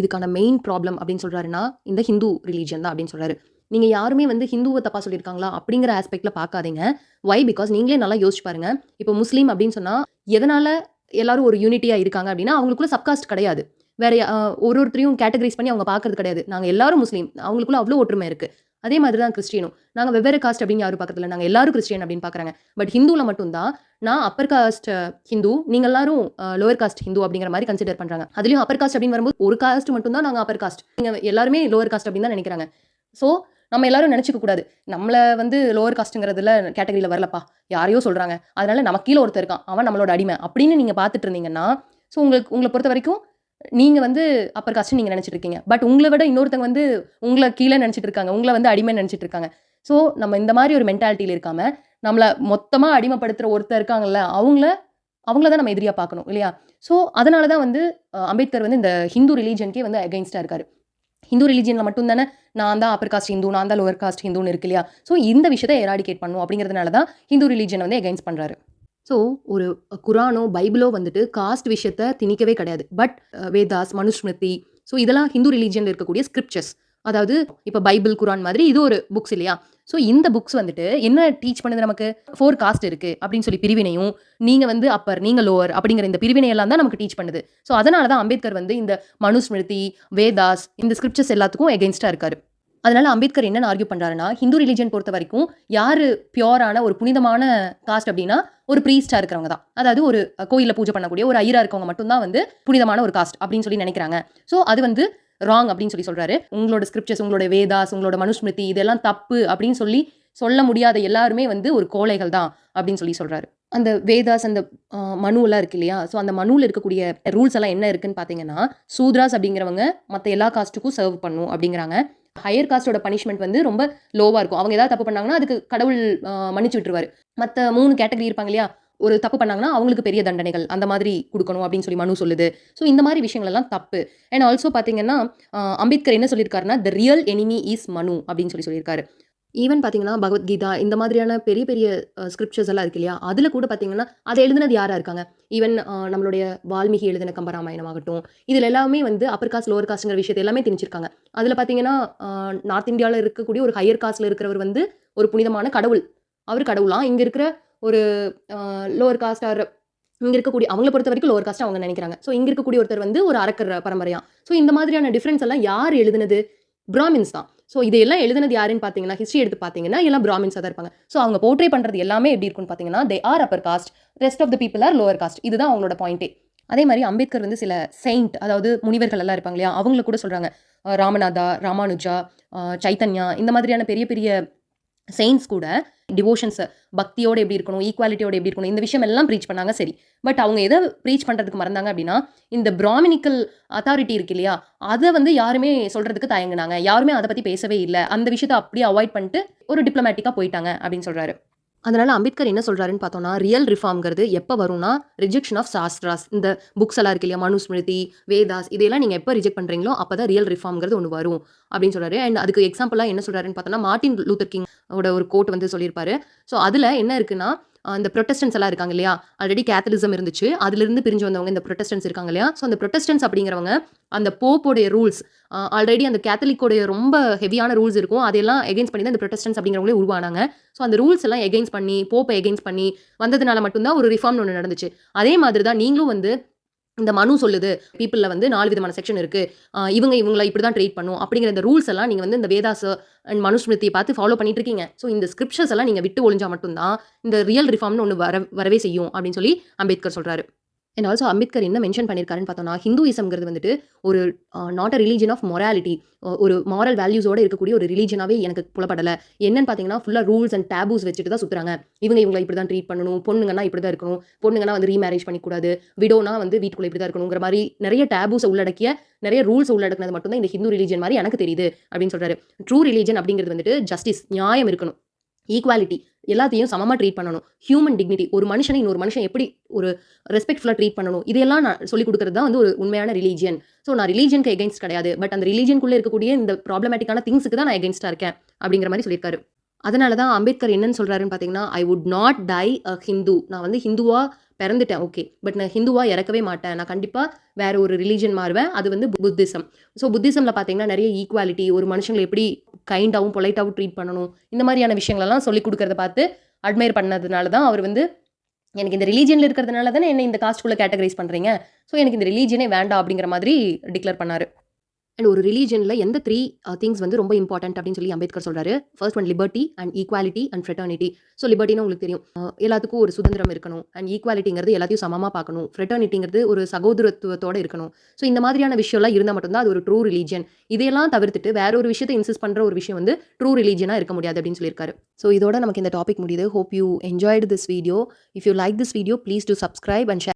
இதுக்கான மெயின் ப்ராப்ளம் அப்படின்னு சொல்றாருன்னா, இந்த ஹிந்து ரிலீஜன் தான் அப்படின்னு சொல்றாரு. நீங்க யாருமே வந்து ஹிந்துவை தப்பா சொல்லியிருக்காங்களா அப்படிங்கிற ஆஸ்பெக்ட்ல பார்க்காதீங்க. வை? பிகாஸ் நீங்களே நல்லா யோசிச்சு பாருங்க. இப்போ முஸ்லீம் அப்படின்னு சொன்னா எதனால எல்லாரும் ஒரு யூனிட்டியா இருக்காங்க அப்படின்னா, அவங்களுக்குள்ள சப்காஸ்ட் கிடையாது. வேற ஒருத்தரையும் கேட்டகரைஸ் பண்ணி அவங்க பார்க்கறது கிடையாது. நாங்க எல்லாரும் முஸ்லீம், அவங்களுக்குள்ள அவ்வளோ ஒற்றுமை இருக்கு. அதே மாதிரி தான் கிறிஸ்டியனும். நாங்க வெவ்வேறு காஸ்ட் அப்படின்னு யாரும் பார்க்கறதில்ல. நாங்க எல்லாரும் கிறிஸ்டியன் அப்படின்னு பார்க்குறாங்க. பட் ஹிந்துல மட்டும் தான் நான் அப்பர் காஸ்ட் ஹிந்து, நீங்க எல்லாரும் லோவர் காஸ்ட் ஹிந்து அப்படிங்கிற மாதிரி கன்சிடர் பண்றாங்க. அதுலயும் அப்பர் காஸ்ட் அப்படின்னு வரும்போது ஒரு காஸ்ட் மட்டும் தான் நாங்க அப்பர் காஸ்ட், நீங்க எல்லாருமே லோவர் காஸ்ட் அப்படின்னு தான் நினைக்கிறாங்க. ஸோ நம்ம எல்லாரும் நினச்சிக்க கூடாது, நம்மளை வந்து லோவர் காஸ்ட்டுங்கிறதுல கேட்டகரியில் வரலப்பா, யாரையோ சொல்கிறாங்க, அதனால நம்ம கீழே ஒருத்தர் இருக்கான், அவன் நம்மளோட அடிமை அப்படின்னு நீங்கள் பார்த்துட்டு இருந்தீங்கன்னா, ஸோ உங்களை பொறுத்த வரைக்கும் நீங்கள் வந்து அப்பர் காஸ்ட்டு நீங்கள் நினச்சிட்டு இருக்கீங்க. பட் உங்களை விட இன்னொருத்தங்க வந்து உங்களை கீழே நினச்சிட்டு இருக்காங்க, உங்களை வந்து அடிமை நினச்சிட்டு இருக்காங்க. ஸோ நம்ம இந்த மாதிரி ஒரு மென்டாலிட்டியில் இருக்காமல், நம்மளை மொத்தமாக அடிமைப்படுத்துகிற ஒருத்தர் இருக்காங்கல்ல, அவங்கள தான் நம்ம எதிரியாக பார்க்கணும் இல்லையா? ஸோ அதனால தான் வந்து அம்பேத்கர் வந்து இந்த ஹிந்து ரிலீஜனுக்கே வந்து அகைன்ஸ்டாக இருக்காரு. ஹிந்து ரிலீஜனில் மட்டும் தானே நான் தான் அப்பர் காஸ்ட் ஹிந்து, நான் தான் லோவர் காஸ்ட் ஹிந்துன்னு இருக்கு இல்லையா? ஸோ இந்த விஷயத்தை எராடிகேட் பண்ணும் அப்படிங்கிறதுனால தான் ஹிந்து ரிலீஜனை வந்து எகைன்ஸ்ட் பண்ணுறாரு. ஸோ ஒரு குரானோ பைபிளோ வந்துட்டு காஸ்ட் விஷயத்தை திணிக்கவே கிடையாது. பட் வேதாஸ், மனுஸ்மிருதி, ஸோ இதெல்லாம் ஹிந்து ரிலீஜனில் இருக்கக்கூடிய ஸ்கிரிப்சர்ஸ். அதாவது இப்போ பைபிள், குரான் மாதிரி இது ஒரு புக்ஸ் இல்லையா? ஸோ இந்த புக்ஸ் வந்துட்டு என்ன டீச் பண்ணுது நமக்கு? 4 காஸ்ட் இருக்குது அப்படின்னு சொல்லி பிரிவினையும், நீங்கள் வந்து அப்பர், நீங்கள் லோவர் அப்படிங்கிற இந்த பிரிவினை எல்லாம் தான் நமக்கு டீச் பண்ணுது. ஸோ அதனால தான் அம்பேத்கர் வந்து இந்த மனுஸ்மிருதி, வேதாஸ், இந்த ஸ்கிரிப்சர்ஸ் எல்லாத்துக்கும் எகென்ஸ்டாக இருக்காரு. அதனால அம்பேத்கர் என்னென்னு ஆர்கியூ பண்ணுறாருன்னா, ஹிந்து ரிலீஜன் பொறுத்த வரைக்கும் யார் பியூரான ஒரு புனிதமான காஸ்ட் அப்படின்னா ஒரு ப்ரீஸ்டாக இருக்கிறவங்க தான். அதாவது ஒரு கோயிலில் பூஜை பண்ணக்கூடிய ஒரு ஐயராக இருக்கவங்க மட்டும்தான் வந்து புனிதமான ஒரு காஸ்ட் அப்படின்னு சொல்லி நினைக்கிறாங்க. ஸோ அது வந்து ராங் அப்படின்னு சொல்லி சொல்கிறாரு. உங்களோட ஸ்கிரிப்சர்ஸ், உங்களோட வேதாஸ், உங்களோட மனுஸ்மிருதி இதெல்லாம் தப்பு அப்படின்னு சொல்ல முடியாத எல்லாருமே வந்து ஒரு கோழைகள் தான் அப்படின்னு சொல்லி சொல்கிறாரு. அந்த வேதாஸ், அந்த மனுவெல்லாம் இருக்கு இல்லையா? ஸோ அந்த மனுவில் இருக்கக்கூடிய ரூல்ஸ் எல்லாம் என்ன இருக்குன்னு பார்த்தீங்கன்னா, சூத்ராஸ் அப்படிங்கிறவங்க மற்ற எல்லா காஸ்ட்டுக்கும் சர்வ் பண்ணும் அப்படிங்கிறாங்க. ஹையர் காஸ்டோட பனிஷ்மெண்ட் வந்து ரொம்ப லோவாக இருக்கும். அவங்க ஏதாவது தப்பு பண்ணாங்கன்னா அதுக்கு கடவுள் மன்னிச்சு விட்டுருவாரு. மற்ற 3 கேட்டகரி இருப்பாங்க இல்லையா? ஒரு தப்பு பண்ணாங்கன்னா அவங்களுக்கு பெரிய தண்டனைகள் அந்த மாதிரி கொடுக்கணும் அப்படின்னு சொல்லி மனு சொல்லுது. ஸோ இந்த மாதிரி விஷயங்கள் எல்லாம் தப்பு. அண்ட் ஆல்சோ பார்த்தீங்கன்னா அம்பேத்கர் என்ன சொல்லியிருக்காருன்னா, த ரியல் எனிமி இஸ் மனு அப்படின்னு சொல்லியிருக்காரு. ஈவன் பார்த்தீங்கன்னா பகவத்கீதா இந்த மாதிரியான பெரிய பெரிய ஸ்கிரிப்சர்ஸ் எல்லாம் இருக்கு இல்லையா? அதில் கூட பார்த்தீங்கன்னா அதை எழுதினது யாராக இருக்காங்க? ஈவன் நம்மளுடைய வால்மீகி எழுதின கம்பராமாயணம் ஆகட்டும், இதில் எல்லாமே வந்து அப்பர் காஸ்ட், லோவர் காஸ்ட்ங்கிற விஷயத்தை எல்லாமே திணிச்சிருக்காங்க. அதில் பார்த்தீங்கன்னா நார்த் இந்தியாவில் இருக்கக்கூடிய ஒரு ஹையர் காஸ்ட்டில் இருக்கிறவர் வந்து ஒரு புனிதமான கடவுள், அவர் கடவுளாம். இங்கே இருக்கிற ஒரு லோவர் காஸ்ட் ஆர் இங்கே இருக்கக்கூடிய அவங்கள பொறுத்த வரைக்கும் லோவர் காஸ்ட் அவங்க நினைக்கிறாங்க. ஸோ இங்கே இருக்கக்கூடிய ஒருத்தர் வந்து ஒரு அரக்கர் பரம்பரையா. ஸோ இந்த மாதிரியான டிஃப்ரென்ஸ் எல்லாம் யார் எழுதுனது? பிராமின்ஸ் தான். ஸோ இதையெல்லாம் எழுதுனது யாருன்னு பார்த்தீங்கன்னா, ஹிஸ்ட்ரி எடுத்து பார்த்தீங்கன்னா எல்லாம் பிராமின்ஸாக தான் இருப்பாங்க. ஸோ அவங்க போர்ட்ரே பண்ணுறது எல்லாமே எப்படி இருக்குன்னு பார்த்தீங்கன்னா, they are upper caste, rest of the people are lower caste. இதுதான் அவங்களோட பாயிண்டே. அதே மாதிரி அம்பேத்கர் வந்து சில செயின்ட், அதாவது முனிவர்கள் எல்லாம் இருப்பாங்க இல்லையா? அவங்கள கூட சொல்கிறாங்க. ராமநாதா, ராமானுஜா, சைத்தன்யா இந்த மாதிரியான பெரிய பெரிய செயின்ஸ் கூட டிவோஷன்ஸ், பக்தியோடு எப்படி இருக்கணும், ஈக்குவாலிட்டியோடு எப்படி இருக்கணும், இந்த விஷயம் எல்லாம் ப்ரீச் பண்ணாங்க. சரி, பட் அவங்க எதை ப்ரீச் பண்ணுறதுக்கு மறந்தாங்க அப்படின்னா, இந்த பிராமினிக்கல் அத்தாரிட்டி இருக்கு இல்லையா, அதை வந்து யாருமே சொல்கிறதுக்கு தயங்குனாங்க. யாருமே அதை பற்றி பேசவே இல்லை. அந்த விஷயத்தை அப்படியே அவாய்ட் பண்ணிட்டு ஒரு டிப்ளமேட்டிக்காக போயிட்டாங்க அப்படின்னு சொல்கிறாரு. அதனால் அம்பேத்கர் என்ன சொல்கிறாருன்னு பார்த்தோன்னா, ரியல் ரிஃபார்ம்ங்கிறது எப்போ வரும்னா, ரிஜெக்ஷன் ஆஃப் சாஸ்திராஸ், இந்த புக்ஸ் எல்லாம் இருக்கு இல்லையா, மனுஸ்மிருதி, வேதாஸ், இதெல்லாம் நீங்கள் எப்போ ரிஜெக்ட் பண்ணுறீங்களோ அப்போ தான் ரியல் ரிஃபார்ம்ங்கிறது ஒன்று வரும் அப்படின்னு சொல்கிறாரு. அண்ட் அதுக்கு எக்ஸாம்பிளாக என்ன சொல்கிறாருன்னு பார்த்தோன்னா, மார்ட்டின் லூத்தர் கிங் ஒரு கோட் வந்து சொல்லியிருப்பாரு. ஸோ அதில் என்ன இருக்குன்னா, அந்த ப்ரொட்டஸ்டன்ஸ் எல்லாம் இருக்காங்க இல்லையா, ஆல்ரெடி கேத்தலிசம் இருந்துச்சு, அதுலேருந்து பிரிஞ்சு வந்தவங்க இந்த ப்ரொட்டஸ்டன்ஸ் இருக்காங்க இல்லையா. ஸோ அந்த ப்ரொட்டஸ்டன்ஸ் அப்படிங்கிறவங்க அந்த போப்போடைய ரூல்ஸ், ஆல்ரெடி அந்த கேத்தலிக்கோடைய ரொம்ப ஹெவியான ரூல்ஸ் இருக்கும், அதெல்லாம் எகெயின்ஸ்ட் பண்ணி தான் இந்த ப்ரொட்டஸ்டன்ஸ் அப்படிங்கிறவங்களே உருவானாங்க. ஸோ அந்த ரூல்ஸ் எல்லாம் எகெயின்ஸ்ட் பண்ணி, போப்பை எகெயின்ஸ்ட் பண்ணி வந்ததுனால மட்டும்தான் ஒரு ரிஃபார்ம் ஒன்று நடந்துச்சு. அதே மாதிரி தான் நீங்களும் வந்து இந்த மனு சொல்லுது பீப்புளில் வந்து 4 விதமான செக்ஷன் இருக்குது, இவங்களை இப்படி தான் ட்ரீட் பண்ணும் அப்படிங்கிற இந்த ரூல்ஸ் எல்லாம் நீங்கள் வந்து இந்த வேதாஸ் அண்ட் மனுஸ்மிருதியை பார்த்து ஃபாலோ பண்ணிட்டு இருக்கீங்க. ஸோ இந்த ஸ்கிரிப்சர்ஸ் எல்லாம் நீங்கள் விட்டு ஒழிஞ்சா மட்டும்தான் இந்த ரியல் ரிஃபார்ம்னு ஒன்று வரவே செய்யும் அப்படின்னு சொல்லி அம்பேத்கர் சொல்கிறாரு. அண்ட் ஆல்சோ அம்பேத்கர் என்ன மென்ஷன் பண்ணியிருக்காருன்னு பார்த்தோம்னா, ஹிந்துயிசம்ங்கிறது வந்துட்டு ஒரு not a religion of morality, ஒரு மாரல் வேல்யூஸோடு இருக்கக்கூடிய ஒரு ரிலீஜனாகவே எனக்கு புலப்படலை. என்னன்னு பார்த்தீங்கன்னா ஃபுல்லாக ரூல்ஸ் அண்ட் டேபூஸ் வச்சுட்டு தான் சுற்றுறாங்க. இவங்களை இப்படி தான் ட்ரீட் பண்ணணும், பொண்ணுங்கன்னா இப்படி தான் இருக்கணும், பொண்ணுங்கன்னா வந்து ரீமேரேஜ் பண்ணிக்கூடாது, விடோனா வந்து வீட்டுக்குள்ளே இப்படி தான் இருக்கணுங்கிற மாதிரி நிறைய டேபூஸை உள்ளடக்கிய நிறைய ரூல்ஸ் உள்ளடக்கினது மட்டும்தான் இந்த ஹிந்து ரிலீஜன் மாதிரி எனக்கு தெரியுது அப்படின்னு சொல்கிறாரு. ட்ரூ ரிலீஜன் அப்படிங்கிறது வந்துட்டு ஜஸ்டிஸ், நியாயம் இருக்கணும், ஈக்குவாலிட்டி, எல்லாத்தையும் சமமாக ட்ரீட் பண்ணணும், ஹியூமன் டிக்னிட்டி, ஒரு மனுஷனை இன்னொரு மனுஷன் எப்படி ஒரு ரெஸ்பெக்ட்ஃபுல்லாக ட்ரீட் பண்ணணும், இதெல்லாம் நான் சொல்லிக் கொடுக்குறது தான் வந்து ஒரு உண்மையான ரிலீஜியன். ஸோ நான் ரிலீஜனுக்கு எகென்ஸ்ட் கிடையாது, பட் அந்த ரிலீஜனுக்குள்ளே இருக்கக்கூடிய இந்த ப்ராப்ளமேட்டிக்கான திங்ஸுக்கு தான் நான் எகென்ஸ்டாக இருக்கேன் அப்படிங்கிற மாதிரி சொல்லியிருக்காரு. அதனால தான் அம்பேத்கர் என்னன்னு சொல்கிறாருன்னு பார்த்தீங்கன்னா, ஐ வுட் நாட் டை அ ஹிந்து, நான் வந்து ஹிந்துவாக பிறந்துட்டேன் ஓகே, பட் நான் ஹிந்துவாக இறக்கவே மாட்டேன், நான் கண்டிப்பாக வேறு ஒரு ரிலீஜன் மாறுவேன், அது வந்து புத்திசம். ஸோ புத்திசமில் பார்த்தீங்கன்னா நிறைய ஈக்குவாலிட்டி, ஒரு மனுஷங்களை எப்படி கைண்டாகவும் பொலைட்டாகவும் ட்ரீட் பண்ணணும், இந்த மாதிரியான விஷயங்களெல்லாம் சொல்லிக் கொடுக்கறத பார்த்து அட்மையர் பண்ணதுனால தான் அவர் வந்து எனக்கு இந்த ரிலீஜனில் இருக்கிறதுனால தானே என்ன இந்த காஸ்ட்குள்ளே கேட்டகரைஸ் பண்ணுறீங்க, ஸோ எனக்கு இந்த ரிலீஜனே வேண்டாம் அப்படிங்கிற மாதிரி டிக்ளேர் பண்ணார். அண்ட் ஒரு ரிலீஜனில் எந்த 3 திங்ஸ் வந்து ரொம்ப இம்பார்ட்டன்ட் அப்படின்னு சொல்லி அம்பேத்கர் சொல்கிறாரு. First one liberty and equality and fraternity. So லிபர்ட்டினா உங்களுக்கு தெரியும், எல்லாத்துக்கும் ஒரு சுதந்திரம் இருக்கணும், அண்ட் ஈக்குவாலிட்டிங்கிறது எல்லாத்தையும் சமமாக பார்க்கணும், ஃப்ரெட்டர்னிட்டிங்கிறது ஒரு சகோதரத்துவத்தோடு இருக்கணும். ஸோ இந்த மாதிரியான விஷயம்லாம் இருந்தால் மட்டும்தான் அது ஒரு ட்ரூ ரிலீஜன். இதையெல்லாம் தவிர்த்துட்டு வேற ஒரு விஷயத்தை இன்சிஸ்ட் பண்ணுற ஒரு விஷயம் வந்து ட்ரூ ரிலீஜனாக இருக்க முடியாது அப்படின்னு சொல்லியிருக்காரு. ஸோ இதோட நமக்கு இந்த டாபிக் முடியுது. Hope you enjoyed this video. If you like this video please to subscribe and share.